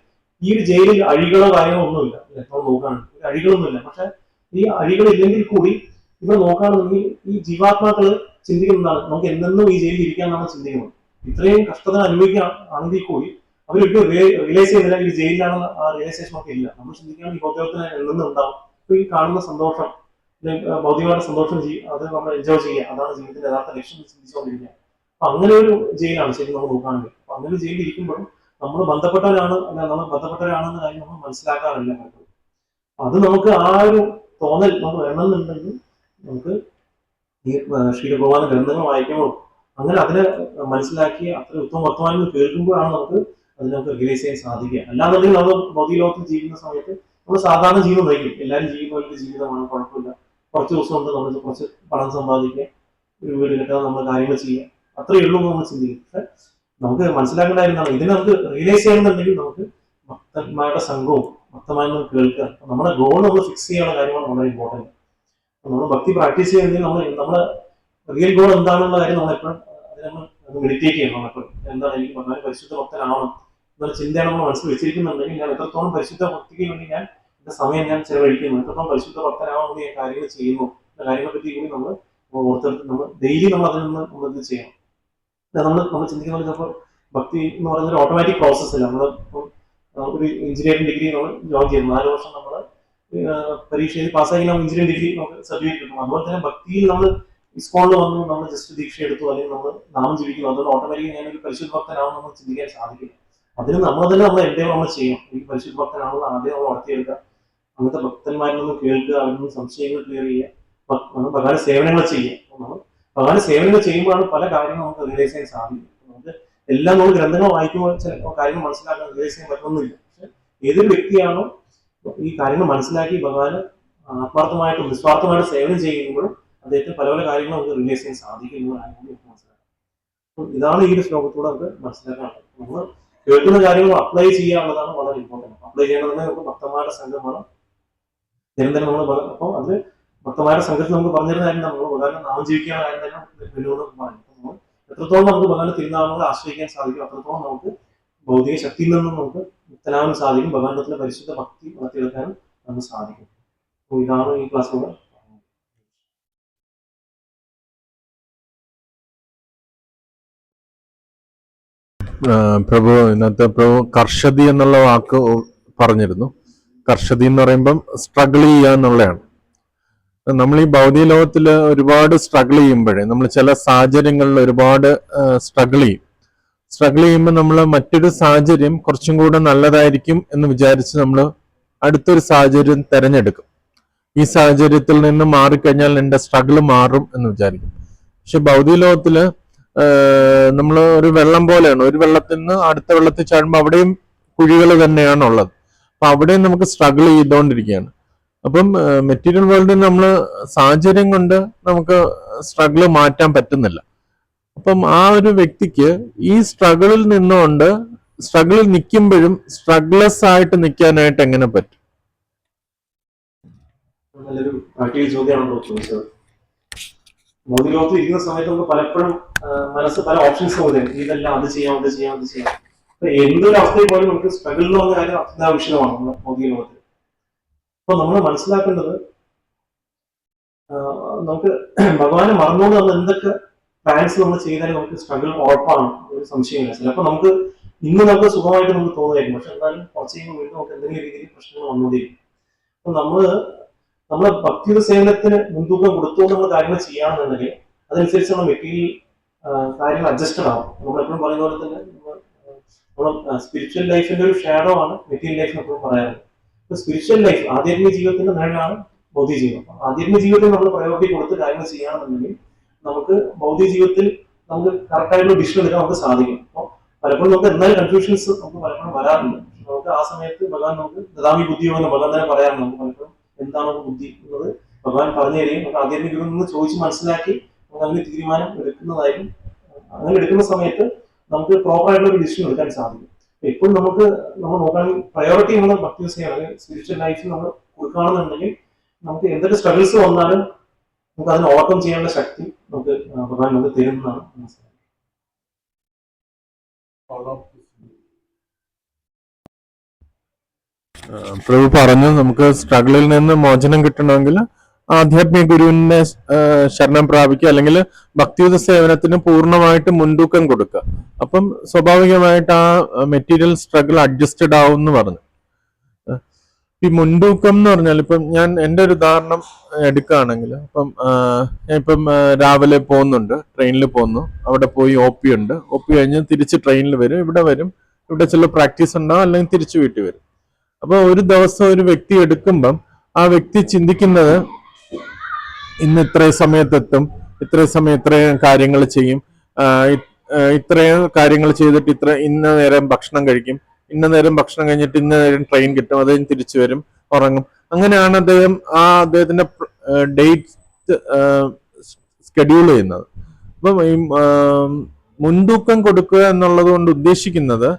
ഈ ഒരു ജയിലിൽ അഴികളോ കാര്യങ്ങളോ ഒന്നുമില്ല അല്ലെ. നമ്മൾ നോക്കുകയാണെങ്കിൽ അഴികളൊന്നുമില്ല. പക്ഷെ ഈ അഴികൾ ഇല്ലെങ്കിൽ കൂടി ഇവിടെ നോക്കുകയാണെന്നുണ്ടെങ്കിൽ ഈ ജീവാത്മാക്കള് ചിന്തിക്കുന്നതാണ് നമുക്ക് എന്നെന്നും ഈ ജയിലിൽ ഇരിക്കാന്നാണ് ചിന്തിക്കുന്നത്. ഇത്രയും കഷ്ടത അനുഭവിക്കുകയാണെങ്കിൽ കൂടി അവരൊക്കെ റിയലൈസ് ചെയ്യുന്നില്ല ഈ ജയിലിലാണെന്ന്. ആ റിയലൈസേഷൻ ഒക്കെ ഇല്ല. നമ്മൾ ചിന്തിക്കുകയാണ് ഈ ഭൗതികത്തിന് എന്നെന്നും ഉണ്ടാവും. അപ്പൊ ഈ കാണുന്ന സന്തോഷം, ഭൗതികമായിട്ട് സന്തോഷം അത് നമ്മൾ എൻജോയ് ചെയ്യുക, അതാണ് ജീവിതത്തിന്റെ യഥാർത്ഥ ലക്ഷ്യം ചിന്തിച്ചുകൊണ്ടിരിക്കുക. അപ്പൊ അങ്ങനെ ഒരു ജയിലാണ് ശരി നമ്മൾ നോക്കുകയാണെങ്കിൽ. അപ്പൊ അങ്ങനെ ഒരു ജയിലിൽ ഇരിക്കുമ്പോഴും നമ്മൾ ബന്ധപ്പെട്ടവരാണെന്ന കാര്യം നമ്മൾ മനസ്സിലാക്കാറില്ല. അത് നമുക്ക് ആ ഒരു തോന്നൽ നമുക്ക് വേണമെന്നുണ്ടെങ്കിൽ നമുക്ക് ഈ ശ്രീഭഗവാന്റെ ഗ്രന്ഥങ്ങൾ വായിക്കുമ്പോൾ അങ്ങനെ അതിനെ മനസ്സിലാക്കി അത്ര ഉത്തമ വർത്തമാനം കേൾക്കുമ്പോഴാണ് നമുക്ക് അതിനൊക്കെ റിയലൈസ് ചെയ്യാൻ സാധിക്കുക. അല്ലാന്നുണ്ടെങ്കിൽ നമ്മൾ ഭൗതിക ലോകത്തിൽ ജീവിക്കുന്ന സമയത്ത് നമ്മൾ സാധാരണ ജീവിതം നയിക്കും. എല്ലാവരും ജീവിക്കുന്ന ഒരു ജീവിതമാണ്, കുഴപ്പമില്ല. കുറച്ച് ദിവസം കൊണ്ട് നമ്മൾ കുറച്ച് പണം സമ്പാദിക്കുക, ഒരു വീട് കിട്ടാതെ നമ്മൾ കാര്യങ്ങൾ ചെയ്യുക, അത്രയേ ഉള്ളൂ നമ്മൾ ചിന്തിക്കും. പക്ഷെ നമുക്ക് മനസ്സിലാക്കേണ്ട എന്താണ്, ഇതിനെ നമുക്ക് റിയലൈസ് ചെയ്യണമെന്നുണ്ടെങ്കിൽ നമുക്ക് ഭക്തന്മാരുടെ സംഘവും ഭക്തന്മാരെ കേൾക്കുക. നമ്മുടെ ഗോൾ നമ്മൾ ഫിക്സ് ചെയ്യാനുള്ള കാര്യമാണ് വളരെ ഇമ്പോർട്ടൻറ്റ്. നമ്മൾ ഭക്തി പ്രാക്ടീസ് ചെയ്യുന്നെങ്കിൽ നമ്മുടെ റിയൽ ഗോൾ എന്താണെന്നുള്ള കാര്യം നമ്മൾ എപ്പോഴും അതിനെ നമ്മൾ മെഡിറ്റേറ്റ് ചെയ്യണം. നമ്മളെപ്പോഴും എന്താണ് എനിക്ക് ഭഗവാൻ പരിശുദ്ധ ഭക്തനാവണം എന്നുള്ള ചിന്തയാണ് നമ്മൾ മനസ്സിൽ വെച്ചിരിക്കുന്നുണ്ടെങ്കിൽ ഞാൻ എത്രത്തോളം പരിശുദ്ധ ഭക്തിക്ക് വേണ്ടി ഞാൻ എന്റെ സമയം ഞാൻ ചെലവഴിക്കുന്നു, എത്രത്തോളം പരിശുദ്ധ ഭക്തനാവാൻ ഞാൻ കാര്യങ്ങൾ ചെയ്യുന്നു എന്ന കാര്യങ്ങളെ പറ്റി കൂടി നമ്മൾ ഓർത്തെടുത്ത് നമ്മൾ ഡെയിലി നമ്മൾ അതിൽ നിന്ന് നമ്മളിത് ചെയ്യണം. നമ്മൾ ചിന്തിക്കുന്നത് ചിലപ്പോൾ ഭക്തി എന്ന് പറയുന്ന ഒരു ഓട്ടോമാറ്റിക് പ്രോസസ് അല്ല. നമ്മൾ ഒരു എഞ്ചിനീയറിംഗ് ഡിഗ്രി നമ്മൾ ജോയിൻ ചെയ്യുന്നു, 4 വർഷം നമ്മൾ പരീക്ഷ എഴുതി പാസ്സാക്കി നമ്മൾ എഞ്ചിനീയറിംഗ് ഡിഗ്രി നമുക്ക് സർട്ടിഫിക്കറ്റ് കിട്ടും. അതുപോലെ തന്നെ ഭക്തിയിൽ നമ്മൾ ഇസ്കോണിൽ വന്നു, നമ്മൾ ജസ്റ്റ് ദീക്ഷ എടുത്തു, അല്ലെങ്കിൽ നമ്മൾ നാമം ജീവിക്കുന്നു, അതുകൊണ്ട് ഓട്ടോമാറ്റിക്കലി ഞാനൊരു പരിശുദ്ധ ഭക്തനാവും നമ്മൾ ചിന്തിക്കാൻ സാധിക്കില്ല. അതിന് നമ്മൾ തന്നെ നമ്മൾ എന്തെങ്കിലും നമ്മൾ ചെയ്യണം. ഈ പരിശുദ്ധ ഭക്തനാണെന്ന് ആദ്യം നമ്മൾ വളർത്തിയെടുക്കുക, അങ്ങനത്തെ ഭക്തന്മാരിൽ നിന്ന് കേൾക്കുക, അവരിൽ നിന്ന് സംശയങ്ങൾ ക്ലിയർ ചെയ്യുക, ഭഗവാൻ സേവനങ്ങൾ ചെയ്യുക. നമ്മൾ ഭഗവാൻ സേവനങ്ങൾ ചെയ്യുമ്പോഴാണ് പല കാര്യങ്ങളും നമുക്ക് റിയലൈസ് ചെയ്യാൻ സാധിക്കും. നമുക്ക് എല്ലാം നമ്മൾ ഗ്രന്ഥങ്ങൾ വായിക്കുമ്പോൾ ചില കാര്യങ്ങൾ മനസ്സിലാക്കാൻ റിയലൈസ് ചെയ്യാൻ പറ്റുന്നില്ല. പക്ഷെ ഏതൊരു വ്യക്തിയാണോ ഈ കാര്യങ്ങൾ മനസ്സിലാക്കി ഭഗവാന് ആത്മാർത്ഥമായിട്ടും നിസ്വാർത്ഥമായിട്ട് സേവനം ചെയ്യുമ്പോഴും അദ്ദേഹത്തിന് പല പല കാര്യങ്ങളും നമുക്ക് റിയലൈസ് ചെയ്യാൻ സാധിക്കും എന്ന് മനസ്സിലാക്കാം. അപ്പം ഇതാണ് ഈ ഒരു ശ്ലോകത്തോടെ നമുക്ക് മനസ്സിലാക്കാനുള്ളത്. നമ്മൾ കേൾക്കുന്ന കാര്യങ്ങൾ അപ്ലൈ ചെയ്യാനുള്ളതാണ് വളരെ ഇമ്പോർട്ടൻറ്റ്. അപ്ലൈ ചെയ്യണമെന്ന് നമുക്ക് ഭക്തന്മാരുടെ സംഘം വേണം നിരന്തരം നമ്മൾ. അപ്പോൾ അത് ഭക്തന്മാരുടെ സംഘത്തിൽ നമുക്ക് പറഞ്ഞിരുന്ന കാര്യം നമ്മൾ ഭഗവാനെ നാമം ജീവിക്കുന്ന കാര്യം തന്നെ പിന്നോട് പറഞ്ഞു. നമ്മൾ എത്രത്തോളം നമുക്ക് ഭഗവാന്റെ തിരുനാമങ്ങളെ ആശ്രയിക്കാൻ സാധിക്കും, അത്രത്തോളം നമുക്ക് ഭൗതിക ശക്തിയിൽ നിന്നും നമുക്ക് മുക്തനാവാനും സാധിക്കും, ഭഗവാന്റെ പരിശുദ്ധ ഭക്തി വളർത്തിയെടുക്കാനും നമുക്ക് സാധിക്കും. അപ്പോൾ ഇതാണ് ഈ ക്ലാസ്സിലൂടെ പ്രഭു ഇന്നത്തെ പ്രഭു കർഷതി എന്നുള്ള വാക്ക് പറഞ്ഞിരുന്നു. കർഷതി എന്ന് പറയുമ്പം സ്ട്രഗിൾ ചെയ്യുക എന്നുള്ളതാണ്. നമ്മൾ ഈ ഭൗതിക ലോകത്തിൽ ഒരുപാട് സ്ട്രഗിൾ ചെയ്യുമ്പോഴേ നമ്മൾ ചില സാഹചര്യങ്ങളിൽ ഒരുപാട് സ്ട്രഗിൾ ചെയ്യുമ്പോൾ നമ്മൾ മറ്റൊരു സാഹചര്യം കുറച്ചും കൂടെ നല്ലതായിരിക്കും എന്ന് വിചാരിച്ച് നമ്മൾ അടുത്തൊരു സാഹചര്യം തിരഞ്ഞെടുക്കും. ഈ സാഹചര്യത്തിൽ നിന്ന് മാറിക്കഴിഞ്ഞാൽ എൻ്റെ സ്ട്രഗിൾ മാറും എന്ന് വിചാരിക്കും. പക്ഷെ ഭൗതിക ലോകത്തില് നമ്മൾ ഒരു വെള്ളം പോലെയാണ്. ഒരു വെള്ളത്തിൽ നിന്ന് അടുത്ത വെള്ളത്തിൽ ചാടുമ്പോൾ അവിടെയും കുഴികൾ തന്നെയാണ് ഉള്ളത്. അപ്പൊ അവിടെയും നമുക്ക് സ്ട്രഗിൾ ചെയ്തുകൊണ്ടിരിക്കുകയാണ്. അപ്പം മെറ്റീരിയൽ വേൾഡിൽ നമ്മൾ സാഹചര്യം കൊണ്ട് നമുക്ക് സ്ട്രഗിൾ മാറ്റാൻ പറ്റുന്നില്ല. അപ്പം ആ ഒരു വ്യക്തിക്ക് ഈ സ്ട്രഗിളിൽ നിന്നുകൊണ്ട് സ്ട്രഗിളിൽ നിൽക്കുമ്പോഴും സ്ട്രഗ്ലെസ് ആയിട്ട് നിൽക്കാനായിട്ട് എങ്ങനെ പറ്റും? നല്ലൊരു പ്രാക്ടിക്കൽ ചോദ്യമാണല്ലോ ചോദിച്ചത്. ഭൗതിക ലോകത്തിൽ ഇരിക്കുന്ന സമയത്ത് നമുക്ക് പലപ്പോഴും മനസ്സ് പല ഓപ്ഷൻസ് പോലെ ഇതെല്ലാം അത് ചെയ്യാം. അപ്പൊ എന്തൊരു അവസ്ഥയിൽ പോലും നമുക്ക് സ്ട്രഗിൾ എന്ന് പറഞ്ഞ കാര്യം അത്യാവശ്യമാണ് നമ്മുടെ ഭൗതിക ലോകത്തിൽ. അപ്പൊ നമ്മൾ മനസ്സിലാക്കേണ്ടത് നമുക്ക് ഭഗവാനെ മറന്നുകൊണ്ട് നമ്മൾ എന്തൊക്കെ പ്ലാൻസ് നമ്മൾ ചെയ്താലും നമുക്ക് സ്ട്രഗിൾ ഉറപ്പാണ്, ഒരു സംശയമില്ല. ചിലപ്പോൾ നമുക്ക് ഇന്ന് നമുക്ക് സുഖമായിട്ട് നമുക്ക് തോന്നുമായിരിക്കും, പക്ഷെ എന്നാലും കുറച്ച് കഴിയുമ്പോൾ വീണ്ടും നമുക്ക് എന്തെങ്കിലും രീതിയിൽ പ്രശ്നങ്ങൾ വന്നുകൊണ്ടിരിക്കും. അപ്പൊ നമ്മളെ ഭക്തിയുടെ സേവനത്തിന് മുൻതൂക്കം കൊടുത്തുകൊണ്ട് നമ്മൾ കാര്യങ്ങൾ ചെയ്യുകയാണെന്നുണ്ടെങ്കിൽ അതനുസരിച്ച് നമ്മൾ മെറ്റീരിയൽ കാര്യങ്ങൾ അഡ്ജസ്റ്റഡ് ആവും. നമ്മൾ എപ്പോഴും പറയുന്ന പോലെ തന്നെ നമ്മൾ സ്പിരിച്വൽ ലൈഫിന്റെ ഒരു ഷാഡോ ആണ് മെറ്റീരിയൽ ലൈഫ് എപ്പോഴും പറയാറുണ്ട്. സ്പിരിച്വൽ ലൈഫ് ആധ്യാത്മിക ജീവിതത്തിന്റെ നേടാണ് ഭൗതിക ജീവിതം. ആധ്യാത്മിക ജീവിതത്തിൽ നമ്മൾ പ്രയോറിറ്റി കൊടുത്ത് കാര്യങ്ങൾ ചെയ്യുകയാണെന്നുണ്ടെങ്കിൽ നമുക്ക് ഭൗതിക ജീവിതത്തിൽ നമുക്ക് കറക്റ്റായിട്ടുള്ള ഡിസിഷൻ എടുക്കാൻ നമുക്ക് സാധിക്കും. അപ്പോൾ പലപ്പോഴും നമുക്ക് എന്തായാലും കൺഫ്യൂഷൻസ് നമുക്ക് പലപ്പോഴും വരാറുണ്ട്. നമുക്ക് ആ സമയത്ത് ഭഗവാൻ നമുക്ക് ദദാമി ബുദ്ധിയോ എന്ന് ഭഗവാൻ തന്നെ പറയാറുണ്ട്. നമുക്ക് പലപ്പോഴും എന്താണ് ബുദ്ധി എന്നത് ഭഗവാൻ പറഞ്ഞു തരികയും നമുക്ക് ആധ്യാത്മിക ജീവിതത്തിൽ നിന്ന് ചോദിച്ച് മനസ്സിലാക്കി നമുക്ക് അതിന് തീരുമാനം എടുക്കുന്നതായിരിക്കും. അങ്ങനെ എടുക്കുന്ന സമയത്ത് നമുക്ക് പ്രോപ്പറായിട്ടുള്ള ഒരു ഡിസിഷൻ എടുക്കാൻ സാധിക്കും. എപ്പോഴും നമ്മൾ നോക്കുകയാണെങ്കിൽ പ്രയോറിറ്റി നമ്മൾ ഭക്തി ചെയ്യണം. സ്പിരിച്വൽ ലൈഫിൽ നമ്മൾ കൊടുക്കുകയാണെന്നുണ്ടെങ്കിൽ നമുക്ക് എന്തൊക്കെ സ്ട്രഗിൾസ് വന്നാലും നമുക്ക് അതിനെ ഓവർകം ചെയ്യാനുള്ള ശക്തി നമുക്ക് ഭഗവാൻ നമുക്ക് തരുന്നതാണ് മനസ്സിലാക്കുന്നത്. പ്രഭു പറഞ്ഞു നമുക്ക് സ്ട്രഗിളിൽ നിന്ന് മോചനം കിട്ടണമെങ്കിൽ ആധ്യാത്മിക ഗുരുവിനെ ശരണം പ്രാപിക്കുക, അല്ലെങ്കിൽ ഭക്തിയുത സേവനത്തിന് പൂർണ്ണമായിട്ട് മുൻതൂക്കം കൊടുക്കുക. അപ്പം സ്വാഭാവികമായിട്ട് ആ മെറ്റീരിയൽ സ്ട്രഗിൾ അഡ്ജസ്റ്റഡ് ആവും എന്ന് പറഞ്ഞു. ഈ മുൻതൂക്കം എന്ന് പറഞ്ഞാൽ ഇപ്പം ഞാൻ എൻ്റെ ഒരു ഉദാഹരണം എടുക്കുകയാണെങ്കിൽ ഇപ്പം രാവിലെ പോകുന്നുണ്ട്, ട്രെയിനിൽ പോകുന്നു, അവിടെ പോയി OP ഉണ്ട്, OP കഴിഞ്ഞ് തിരിച്ച് ട്രെയിനിൽ വരും, ഇവിടെ ചില പ്രാക്ടീസ് ഉണ്ടാവും, അല്ലെങ്കിൽ തിരിച്ചു വീട്ടിൽ വരും. അപ്പൊ ഒരു ദിവസം ഒരു വ്യക്തി എടുക്കുമ്പം ആ വ്യക്തി ചിന്തിക്കുന്നത് ഇന്ന് ഇത്രയും സമയത്തെത്തും, ഇത്രയും കാര്യങ്ങൾ ചെയ്യും, ഇത്രയും കാര്യങ്ങൾ ചെയ്തിട്ട് ഇന്ന നേരം ഭക്ഷണം കഴിക്കും, ഇന്ന നേരം ഭക്ഷണം കഴിഞ്ഞിട്ട് ഇന്ന നേരം ട്രെയിൻ കിട്ടും, അത് കഴിഞ്ഞ് തിരിച്ചു വരും, ഉറങ്ങും. അങ്ങനെയാണ് അദ്ദേഹത്തിന്റെ ഡേറ്റ് സ്കെഡ്യൂൾ ചെയ്യുന്നത്. അപ്പം ഈ മുൻതൂക്കം കൊടുക്കുക എന്നുള്ളത് കൊണ്ട് ഉദ്ദേശിക്കുന്നത്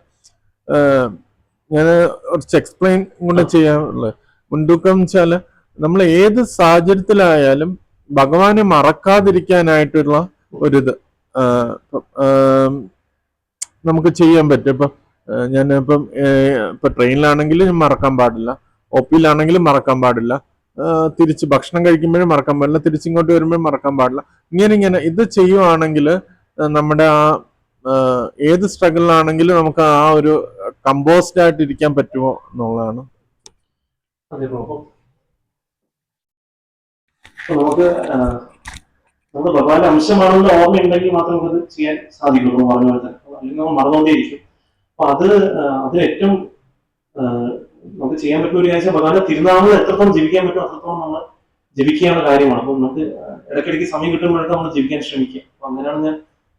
ഞാൻ കുറച്ച് എക്സ്പ്ലെയിൻ കൂടെ ചെയ്യാനുള്ളത്. മുൻതൂക്കം എന്ന് വെച്ചാൽ നമ്മൾ ഏത് സാഹചര്യത്തിലായാലും ഭഗവാനെ മറക്കാതിരിക്കാനായിട്ടുള്ള ഒരിത് നമുക്ക് ചെയ്യാൻ പറ്റും. ഇപ്പം ട്രെയിനിലാണെങ്കിലും മറക്കാൻ പാടില്ല, OP-യിലാണെങ്കിലും മറക്കാൻ പാടില്ല, തിരിച്ച് ഭക്ഷണം കഴിക്കുമ്പോഴും മറക്കാൻ പാടില്ല, തിരിച്ചിങ്ങോട്ട് വരുമ്പോഴും മറക്കാൻ പാടില്ല. ഇങ്ങനെ ഇത് ചെയ്യുവാണെങ്കിൽ നമ്മുടെ ഏത് സ്ട്രഗിളിലാണെങ്കിലും നമുക്ക് ആ ഒരു കമ്പോസ്ഡ് ആയിട്ട് ഇരിക്കാൻ പറ്റുമോ എന്നുള്ളതാണ്. നമുക്ക് നമ്മുടെ ഭഗവാന്റെ അംശമാണെന്ന് ഓർമ്മയുണ്ടെങ്കിൽ മാത്രം നമുക്കത് ചെയ്യാൻ സാധിക്കുള്ളൂ. പറഞ്ഞ പോലെ തന്നെ അല്ലെങ്കിൽ നമ്മൾ മറന്നുകൊണ്ടേയിരിക്കും. അപ്പൊ അത് ഏറ്റവും നമുക്ക് ചെയ്യാൻ പറ്റുന്ന ഒരു കാര്യം ഭഗവാന്റെ തിരുനാമങ്ങൾ എത്രത്തോളം ജപിക്കാൻ പറ്റും അത്രത്തോളം നമ്മൾ ജപിക്കാനുള്ള കാര്യമാണ്. അപ്പൊ നമുക്ക് ഇടയ്ക്കിടയ്ക്ക് സമയം കിട്ടുമ്പോഴൊക്കെ നമ്മൾ ജപിക്കാൻ ശ്രമിക്കുക. അപ്പൊ അങ്ങനെയാണ് ഞാൻ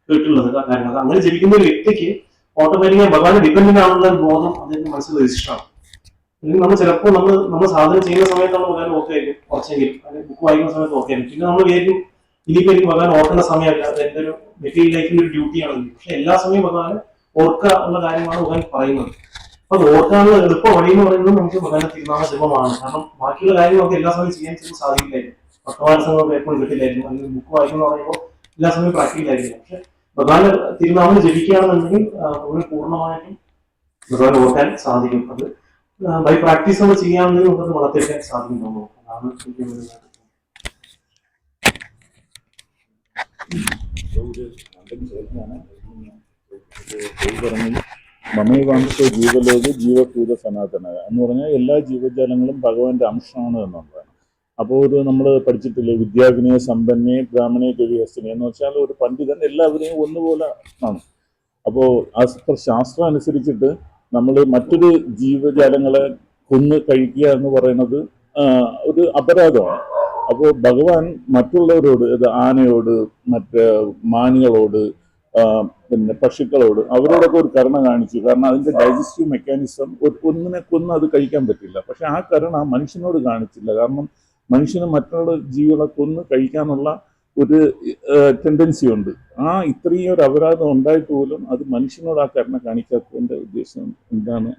കേട്ടുള്ളത് കാര്യങ്ങൾ. അങ്ങനെ ജപിക്കുന്ന ഒരു വ്യക്തിക്ക് ഓട്ടോമാറ്റിക്കായി ഭഗവാനെ ഡിപ്പെൻഡന്റ് ആണെന്ന ബോധം അദ്ദേഹത്തിന് മനസ്സിൽ രജിസ്റ്ററാണ്. അല്ലെങ്കിൽ നമ്മൾ ചിലപ്പോൾ നമ്മൾ സാധനം ചെയ്യുന്ന സമയത്ത് നമ്മൾ ഭഗവാൻ ഓക്കെ ആയിരിക്കും, കുറച്ചെങ്കിലും അല്ലെങ്കിൽ ബുക്ക് വായിക്കുന്ന സമയത്ത് ഓക്കെ ആയിരിക്കും. പിന്നെ നമ്മൾ വിചാരിക്കും ഇനിയിപ്പോൾ എനിക്ക് ഭഗവാൻ ഓർക്കേണ്ട സമയമല്ല, അത് എൻ്റെ ഒരു മെറ്റീരിയൽ ലൈഫിന്റെ ഒരു ഡ്യൂട്ടിയാണ്. പക്ഷെ എല്ലാ സമയവും ഭഗവാനെ ഓർക്കുക ഉള്ള കാര്യമാണ് ഭഗവാൻ പറയുന്നത്. അപ്പൊ അത് ഓർക്കാനുള്ള എളുപ്പ വഴി എന്ന് പറയുന്നത് നമുക്ക് ഭഗവാന്റെ തിരുനാമ ജപമാണ്. കാരണം ബാക്കിയുള്ള കാര്യം നമുക്ക് എല്ലാ സമയം ചെയ്യാൻ ചിലപ്പോൾ സാധിക്കില്ലായിരുന്നു. വർത്തമാന സംഘം എപ്പോഴും കിട്ടില്ലായിരുന്നു, അല്ലെങ്കിൽ ബുക്ക് വായിക്കുന്ന പറയുമ്പോൾ എല്ലാ സമയവും പ്രാക്ടിക്കലായിരിക്കും. പക്ഷെ ഭഗവാന്റെ തിരുനാമം ജപിക്കുകയാണെന്നുണ്ടെങ്കിൽ പൂർണ്ണമായിട്ടും ഭഗവാൻ ഓർക്കാൻ സാധിക്കും. അത് ബൈ പ്രാക്ടീസ് നമ്മൾ ചെയ്യാമെങ്കിൽ നമുക്കത് വളർത്തിയെടുക്കാൻ സാധിക്കും. അതാണ് പറഞ്ഞു മമൈവാംശോ ജീവലോക ജീവഭൂത സനാതന എന്ന് പറഞ്ഞാൽ എല്ലാ ജീവജാലങ്ങളും ഭഗവാന്റെ അംശമാണ് എന്നുള്ളതാണ്. അപ്പോൾ ഒരു നമ്മൾ പഠിച്ചിട്ടില്ലേ, വിദ്യാഗ്നിയെ സമ്പന്നെ ബ്രാഹ്മണെ കവിഹസ്തിനെ എന്ന് വെച്ചാൽ ഒരു പണ്ഡിതൻ എല്ലാവരെയും ഒന്നുപോലെ ആണ്. അപ്പോൾ ആ ശാസ്ത്രം അനുസരിച്ചിട്ട് നമ്മൾ മറ്റൊരു ജീവജാലങ്ങളെ കൊന്ന് കഴിക്കുക എന്ന് പറയുന്നത് ഒരു അപരാധമാണ്. അപ്പോൾ ഭഗവാൻ മറ്റുള്ളവരോട്, ആനയോട്, മറ്റ് മാനുകളോട്, പിന്നെ പശുക്കളോട്, അവരോടൊക്കെ ഒരു കരുണ കാണിച്ചു. കാരണം അതിന്റെ ഡൈജസ്റ്റീവ് മെക്കാനിസം ഒന്നിനെ കൊന്ന് അത് കഴിക്കാൻ പറ്റില്ല. പക്ഷെ ആ കരുണ മനുഷ്യനോട് കാണിച്ചില്ല. കാരണം മനുഷ്യന് മറ്റുള്ള ജീവികളെ കൊന്ന് കഴിക്കാനുള്ള ഒരു ടെൻഡൻസി ഉണ്ട്. ഇത്രയും ഒരു അപരാധം ഉണ്ടായിട്ട് പോലും അത് മനുഷ്യനോട് ആ കരുണ കാണിക്കാത്തതിന്റെ ഉദ്ദേശം എന്താണ്?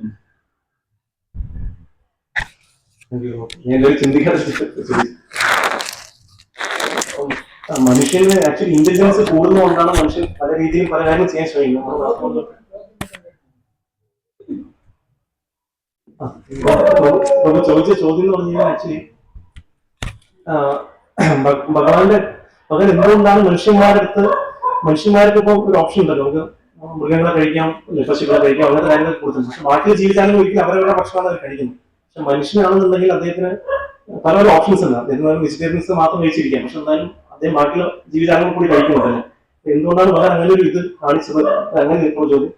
മനുഷ്യന് ആക്ച്വലി ഇന്റലിജൻസ് കൂടുന്നതുകൊണ്ടാണ് മനുഷ്യൻ പല രീതിയിൽ പല കാര്യങ്ങൾ ചെയ്യാൻ ശ്രമിക്കുന്നത്. ചോദിച്ച ചോദ്യം എന്ന് പറഞ്ഞു കഴിഞ്ഞാൽ ആക്ച്വലി ഭഗവാൻ എന്തുകൊണ്ടാണ് മനുഷ്യന്മാർക്ക് ഇപ്പൊ ഒരു ഓപ്ഷൻ ഉണ്ടല്ലോ, നമുക്ക് മൃഗങ്ങളെ കഴിക്കാം, പശുക്കളെ കഴിക്കാം, അങ്ങനത്തെ കാര്യങ്ങൾ കൊടുത്തിട്ടുണ്ട്. പക്ഷെ ബാക്കിയുള്ള ജീവിച്ചാലും ഒരിക്കലും അവരവരുടെ ഭക്ഷണമാണ് അവർ കഴിക്കുന്നത്. പക്ഷെ മനുഷ്യനാണെന്നുണ്ടെങ്കിൽ അദ്ദേഹത്തിന് പല പല ഓപ്ഷൻസ് ഉണ്ട്. അദ്ദേഹത്തിന് വെജിറ്റേറിയൻസ് മാത്രം കഴിച്ചിരിക്കാം, പക്ഷെ എന്നാലും അദ്ദേഹം ബാക്കിയുള്ള ജീവിജാലങ്ങൾ കൂടി കഴിക്കുന്നുണ്ടല്ലോ. എന്തുകൊണ്ടാണ് ഭഗവാൻ അങ്ങനെ ഒരു ഇത് കാണിച്ചത്? അങ്ങനെ ഇപ്പോൾ ചോദ്യം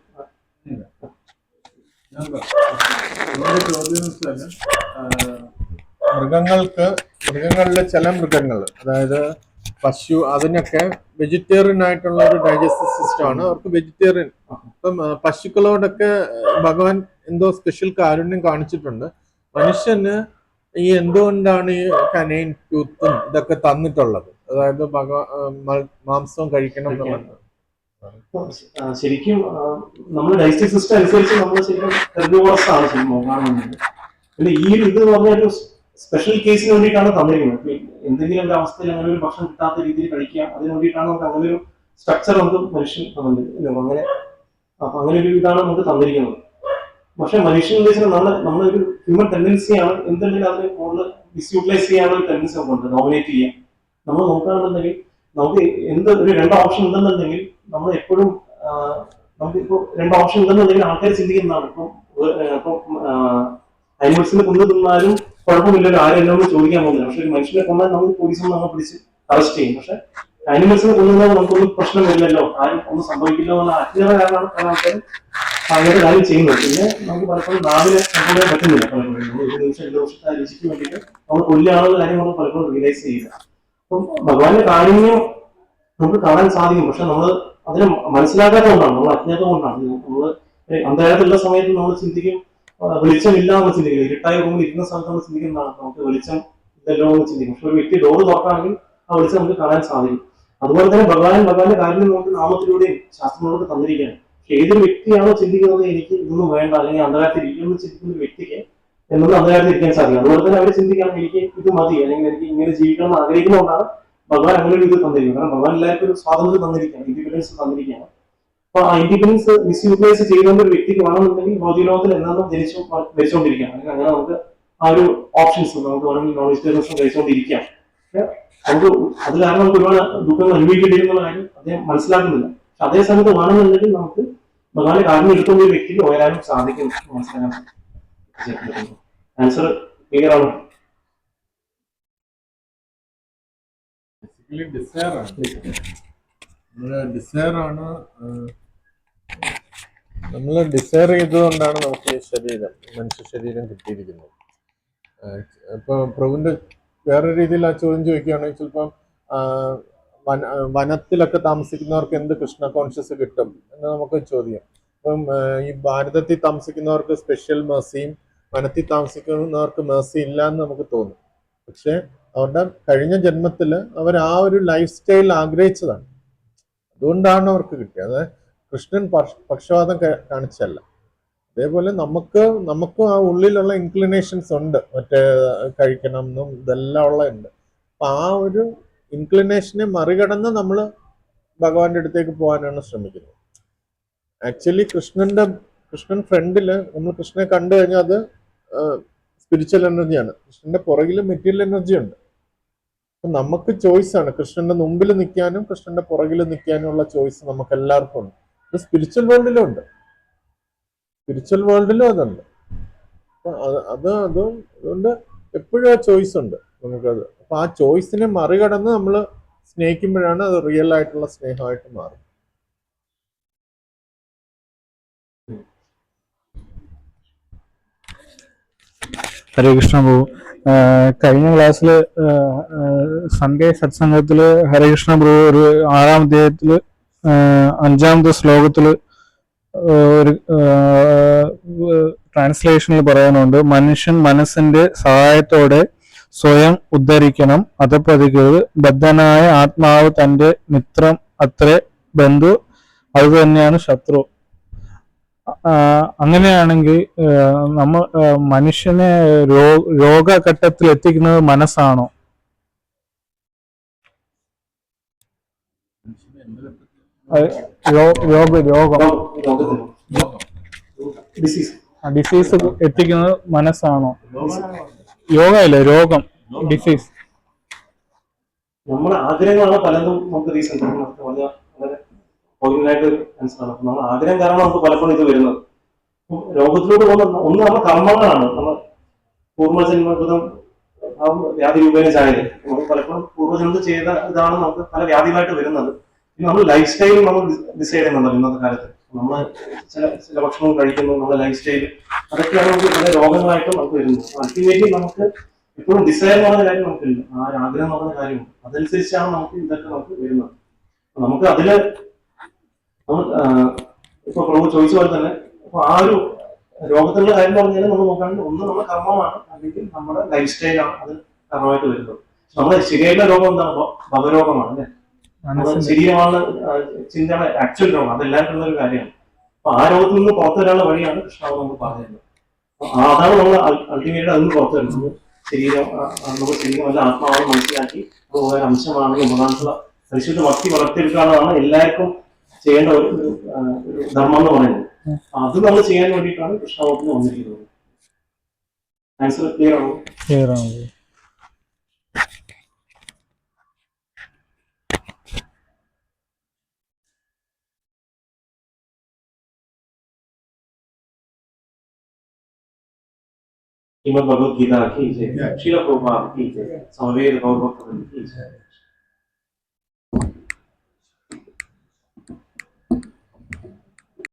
മൃഗങ്ങളിലെ ചില മൃഗങ്ങൾ, അതായത് പശു, അതിനൊക്കെ വെജിറ്റേറിയൻ ആയിട്ടുള്ള ഒരു ഡൈജസ്റ്റീവ് സിസ്റ്റം ആണ്. അവർക്ക് വെജിറ്റേറിയൻ. ഇപ്പം പശുക്കളോടൊക്കെ ഭഗവാൻ എന്തോ സ്പെഷ്യൽ കാരുണ്യം കാണിച്ചിട്ടുണ്ട്. മനുഷ്യന് ഈ എന്തുകൊണ്ടാണ് ഈ കനൈൻ ടൂത്തും ഇതൊക്കെ തന്നിട്ടുള്ളത്? അതായത് മാംസം കഴിക്കണം എന്നുള്ളത് ശരിക്കും നമ്മുടെ ഡൈജസ്റ്റീവ് സിസ്റ്റം അനുസരിച്ച് നമ്മൾ ശരിക്കും ഹെർബിവോറസ് ആണ് ശരിക്കും കാണുന്നത്. പിന്നെ ഈ ഒരു ഇത് പറഞ്ഞ ഒരു സ്പെഷ്യൽ കേസിന് വേണ്ടിയിട്ടാണ് തന്നിരിക്കുന്നത്. എന്തെങ്കിലും ഒരു അവസ്ഥയിൽ അങ്ങനെ ഒരു ഭക്ഷണം കിട്ടാത്ത രീതിയിൽ കഴിക്കാം, അതിന് വേണ്ടിയിട്ടാണ് നമുക്ക് അങ്ങനെ ഒരു സ്ട്രക്ചർ നമുക്ക് മനുഷ്യൻ തന്നിട്ടുണ്ട്. അങ്ങനെ ഒരു ഇതാണ് നമുക്ക് തന്നിരിക്കുന്നത്. പക്ഷെ മനുഷ്യൻ എന്ന് വെച്ചാൽ നമ്മളൊരു ഹ്യൂമൻ ടെൻഡൻസിയാണ് എന്തെങ്കിലും അതിനെ കൂടുതൽ മിസ്യൂട്ടിലൈസ് ചെയ്യാനുള്ള ഒരു ടെൻഡൻസി നമുക്കുണ്ട്, ഡോമിനേറ്റ് ചെയ്യാൻ. നമ്മൾ നോക്കുകയാണെന്നുണ്ടെങ്കിൽ നമുക്ക് ഒരു രണ്ട് ഓപ്ഷൻ ഉണ്ടെന്നുണ്ടെങ്കിൽ നമ്മൾ എപ്പോഴും നമുക്കിപ്പോ രണ്ട് ഓപ്ഷൻ ഉണ്ടെന്നുണ്ടെങ്കിൽ ആൾക്കാർ ചിന്തിക്കുന്നതാണ്. ഇപ്പം അനിമൽസിനെ കൊന്നു തിന്നാലും കുഴപ്പമില്ലല്ലോ, ആരെല്ലാം ചോദിക്കാൻ പോകുന്നില്ല. പക്ഷെ ഒരു മനുഷ്യനെ കൊന്നാൽ നമുക്ക് പോലീസിൽ നമ്മൾ പിടിച്ച് അറസ്റ്റ് ചെയ്യും. പക്ഷെ അനിമൽസിനെ കൊന്നുന്നത് നമുക്കൊന്നും പ്രശ്നമില്ലല്ലോ, ആരും ഒന്നും സംഭവിക്കില്ലോ എന്നുള്ള അജ്ഞത കാരണമാണ് പല ആൾക്കാരും അങ്ങനെ കാര്യം ചെയ്യുന്നത്. പിന്നെ നമുക്ക് പലപ്പോഴും നാവിനെ കൺട്രോൾ ചെയ്യാൻ പറ്റുന്നില്ല. പലപ്പോഴും നമ്മൾ ഒരു നിമിഷം 2 വർഷത്തെ രുചിക്ക് വേണ്ടിയിട്ട് നമ്മൾ കൊല്ലുകയാണെന്ന കാര്യം നമ്മൾ പലപ്പോഴും റിയലൈസ് ചെയ്യുക. അപ്പം ഭഗവാന്റെ കാരുണ്യം നമുക്ക് കാണാൻ സാധിക്കും. പക്ഷെ നമ്മൾ അതിനെ മനസ്സിലാക്കാത്ത കൊണ്ടാണ്, നമ്മൾ അജ്ഞത കൊണ്ടാണ്. നമ്മൾ അന്ധകാരത്തിലുള്ള സമയത്ത് നമ്മൾ ചിന്തിക്കും വെളിച്ചമില്ല എന്ന് ചിന്തിക്കും. ഇരുട്ടായ റൂമിൽ ഇരിക്കുന്ന സമയത്ത് നമ്മൾ ചിന്തിക്കുന്നതാണ് നമുക്ക് വെളിച്ചം ഇല്ലല്ലോ എന്ന് ചിന്തിക്കും. പക്ഷെ ഒരു വ്യക്തി ഡോറ് തുറക്കുകയാണെങ്കിൽ ആ വെളിച്ചം നമുക്ക് കാണാൻ സാധിക്കും. അതുപോലെ തന്നെ ഭഗവാന്റെ കാര്യം നമുക്ക് നാമത്തിലൂടെയും ശാസ്ത്രങ്ങളോട് തന്നിരിക്കുകയാണ്. പക്ഷെ ഏതൊരു വ്യക്തിയാണോ ചിന്തിക്കുന്നത് എനിക്ക് ഇതൊന്നും വേണ്ട, അല്ലെങ്കിൽ അന്ധകാരത്തിൽ ഇരിക്കുമെന്ന് ചിന്തിക്കുന്ന ഒരു വ്യക്തിക്ക് എന്നൊന്നും അന്ധകാരത്തിൽ ഇരിക്കാൻ സാധിക്കും. അതുപോലെ തന്നെ അവർ ചിന്തിക്കണം എനിക്ക് ഇത് മതി, അല്ലെങ്കിൽ എനിക്ക് ഇങ്ങനെ ജീവിക്കണം എന്ന് ആഗ്രഹിക്കുന്നതുകൊണ്ടാണ് ഭഗവാൻ അങ്ങനെ ഒരു ഇത് തന്നിരിക്കുന്നത്. കാരണം ഭഗവാൻ എല്ലാവർക്കും ഒരു സ്വാതന്ത്ര്യം തന്നിരിക്കുകയാണ്, ഇൻഡിപെൻഡൻസ് തന്നിരിക്കുകയാണ്. അപ്പൊ ആ ഇൻഡിപെൻഡൻസ് മിസ്യൂട്ടിലൈസ് ചെയ്യുന്ന ഒരു വ്യക്തിക്ക് വേണമെന്നുണ്ടെങ്കിൽ ഭൗതികലോകത്തിൽ എന്നാലും മരിച്ചുകൊണ്ടിരിക്കാം. അല്ലെങ്കിൽ അങ്ങനെ നമുക്ക് ആ ഒരു ഓപ്ഷൻസ് നമുക്ക് വേണമെങ്കിൽ നോൺ വെജിറ്റേറിയൻസും കഴിച്ചുകൊണ്ടിരിക്കാം. നമുക്ക് അത് കാരണം നമുക്ക് ഒരുപാട് ദുഃഖങ്ങൾ അനുഭവിക്കേണ്ടി വരുന്ന കാര്യം അദ്ദേഹം മനസ്സിലാക്കുന്നില്ല. പക്ഷെ അതേ സമയത്ത് വേണമെന്നുണ്ടെങ്കിൽ നമുക്ക് ഭഗവാന്റെ കാര്യം എടുക്കുന്ന ഒരു വ്യക്തിക്ക് ഉയരാനും സാധിക്കും. മനസ്സിലാക്കാൻ ആൻസർ ക്ലിയർ ആണ്. നമ്മൾ ഡിസയർ ചെയ്തതുകൊണ്ടാണ് നമുക്ക് ഈ മനുഷ്യ ശരീരം കിട്ടിയിരിക്കുന്നത്. ഇപ്പൊ പ്രഭുവിന്റെ വേറെ രീതിയിൽ ആ ചോദ്യം ചോദിക്കുകയാണെങ്കിൽ ചിലപ്പം വനത്തിലൊക്കെ താമസിക്കുന്നവർക്ക് എന്ത് കൃഷ്ണ കോൺഷ്യസ് കിട്ടും എന്ന് നമുക്ക് ചോദ്യം. ഇപ്പം ഈ ഭാരതത്തിൽ താമസിക്കുന്നവർക്ക് സ്പെഷ്യൽ മേഴ്സിയും വനത്തിൽ താമസിക്കുന്നവർക്ക് മേഴ്സി ഇല്ല എന്ന് നമുക്ക് തോന്നും. പക്ഷെ അവരുടെ കഴിഞ്ഞ ജന്മത്തിൽ അവർ ആ ഒരു ലൈഫ് സ്റ്റൈൽ ആഗ്രഹിച്ചതാണ്, അതുകൊണ്ടാണ് അവർക്ക് കിട്ടിയത്. അത് കൃഷ്ണൻ പക്ഷപാതം കാണിച്ചല്ല. അതേപോലെ നമുക്കും ആ ഉള്ളിലുള്ള ഇൻക്ലിനേഷൻസ് ഉണ്ട്, മറ്റേ കഴിക്കണം എന്നും ഇതെല്ലാം ഉണ്ട്. അപ്പൊ ആ ഒരു ഇൻക്ലിനേഷനെ മറികടന്ന് നമ്മൾ ഭഗവാന്റെ അടുത്തേക്ക് പോകാനാണ് ശ്രമിക്കുന്നത്. ആക്ച്വലി കൃഷ്ണൻ ഫ്രണ്ടില് നമ്മൾ കൃഷ്ണനെ കണ്ടു കഴിഞ്ഞാൽ അത് സ്പിരിച്വൽ എനർജിയാണ്. കൃഷ്ണന്റെ പുറകിൽ മെറ്റീരിയൽ എനർജി ഉണ്ട്. അപ്പൊ നമുക്ക് ചോയ്സ് ആണ്, കൃഷ്ണന്റെ മുമ്പിൽ നിൽക്കാനും കൃഷ്ണന്റെ പുറകിൽ നിൽക്കാനും ഉള്ള ചോയ്സ് നമുക്ക് എല്ലാവർക്കും ഉണ്ട്. സ്പിരിച്വൽ വേൾഡിലും ഉണ്ട്, സ്പിരിച്വൽ വേൾഡിലും അതുണ്ട്. അപ്പൊ അതുകൊണ്ട് എപ്പോഴും ആ ചോയ്സ് ഉണ്ട് നമുക്കത്. അപ്പൊ ആ ചോയ്സിനെ മറികടന്ന് നമ്മൾ സ്നേഹിക്കുമ്പോഴാണ് അത് റിയൽ ആയിട്ടുള്ള സ്നേഹമായിട്ട് മാറും. ഹരേ കൃഷ്ണ പ്രഭു. കഴിഞ്ഞ ക്ലാസ്സിൽ സൺഡേ സത്സംഗത്തില് ഹരേ കൃഷ്ണ പ്രഭു ഒരു 6-ാം അധ്യായത്തില് 5-ാമത്തെ ശ്ലോകത്തില് ഒരു ട്രാൻസ്ലേഷനിൽ പറയാനുണ്ട്, മനുഷ്യൻ മനസ്സിന്റെ സഹായത്തോടെ സ്വയം ഉദ്ധരിക്കണം, അധപ്പതിക്കരുത്, ബദ്ധനായ ആത്മാവ് തന്റെ മിത്രം അത്രേ, ബന്ധു അത് തന്നെയാണ് ശത്രു. അങ്ങനെയാണെങ്കിൽ നമ്മൾ മനുഷ്യനെ രോഗഘട്ടത്തിൽ എത്തിക്കുന്നത് മനസ്സാണോ? ഡിസീസ് എത്തിക്കുന്നത് മനസ്സാണോ? യോഗ അല്ലേ, രോഗം, ഡിസീസ്. നമ്മുടെ ആഗ്രഹങ്ങളാണ് പലതും നമുക്ക് റീസൺ പോയിന്റായിട്ട് മനസ്സിലാക്കണം. നമ്മൾ ആഗ്രഹം കാരണം നമുക്ക് പലപ്പോഴും ഇത് വരുന്നത്. രോഗത്തിലോട്ട് പോകുന്ന ഒന്ന് നമ്മുടെ കർമ്മങ്ങളാണ്. നമ്മൾ പൂർവ്വജന്മകൃതം വ്യാധി രൂപേണ ചായത് നമുക്ക് പലപ്പോഴും പൂർവ്വജന്മത്തിൽ ചെയ്ത ഇതാണ് നമുക്ക് പല വ്യാധികളായിട്ട് വരുന്നത്. നമ്മൾ ലൈഫ് സ്റ്റൈൽ നമ്മൾ ഡിസൈഡ് ചെയ്യുന്നുണ്ടല്ലോ ഇന്നത്തെ കാലത്ത്. നമ്മൾ ചില ഭക്ഷണം കഴിക്കുന്നു, നമ്മുടെ ലൈഫ് സ്റ്റൈൽ, അതൊക്കെയാണ് നമുക്ക് പല രോഗങ്ങളായിട്ടും നമുക്ക് വരുന്നത്. അൾട്ടിമേറ്റ്ലി നമുക്ക് എപ്പോഴും ഡിസൈർ എന്ന് പറഞ്ഞ കാര്യം നമുക്കില്ല, ആ ഒരു ആഗ്രഹം എന്ന് പറഞ്ഞ കാര്യമുണ്ട്. അതനുസരിച്ചാണ് നമുക്ക് ഇതൊക്കെ നമുക്ക് വരുന്നത്. നമുക്ക് അതില് ഇപ്പൊ പ്രഭു ചോദിച്ച പോലെ തന്നെ അപ്പൊ ആ ഒരു രോഗത്തിലുള്ള കാര്യം പറഞ്ഞാൽ നമ്മൾ നോക്കുകയാണെങ്കിൽ ഒന്ന് നമ്മുടെ കർമ്മമാണ്, അല്ലെങ്കിൽ നമ്മുടെ ലൈഫ് സ്റ്റൈലാണ് അത് കർമ്മമായിട്ട് വരുന്നത്. നമ്മുടെ ശരിയായിട്ടുള്ള രോഗം എന്താണ്? ഭവരോഗമാണ് അല്ലെ, ശരീരമാണ് ചിന്തയുടെ ആക്ച്വൽ രോഗം. അതെല്ലാവർക്കും ഉള്ള ഒരു കാര്യമാണ്. അപ്പൊ ആ രോഗത്തിൽ നിന്ന് പുറത്തു വരാനുള്ള വഴിയാണ് കൃഷ്ണാവ് നമുക്ക് പറഞ്ഞത്. അതാണ് നമ്മൾ അൾട്ടിമേറ്റ് അതിന് പുറത്തു വരുന്നത്. നമ്മുടെ ശരീരം അല്ല ആത്മാവാണ് മനസ്സിലാക്കി ഒരു അംശമാണെന്ന് ഉപകാരമുള്ള പരിശുദ്ധ ഭക്തി വളർത്തിയെടുക്കാനുള്ളതാണ് എല്ലാവർക്കും ചെയ്യേണ്ട ഒരു ധർമ്മം എന്ന് പറയുന്നത്. അത് നമ്മൾ ചെയ്യാൻ വേണ്ടിയിട്ടാണ് കൃഷ്ണാവത്തിന് വന്നിരിക്കുന്നത്. ആൻസർ ക്ലിയർ ആണോ? ക്ലിയർ ആണ്. श्रीमद् भगवद गीता की जय, श्रील प्रभुपाद की जय, समवेत गौरव की जय।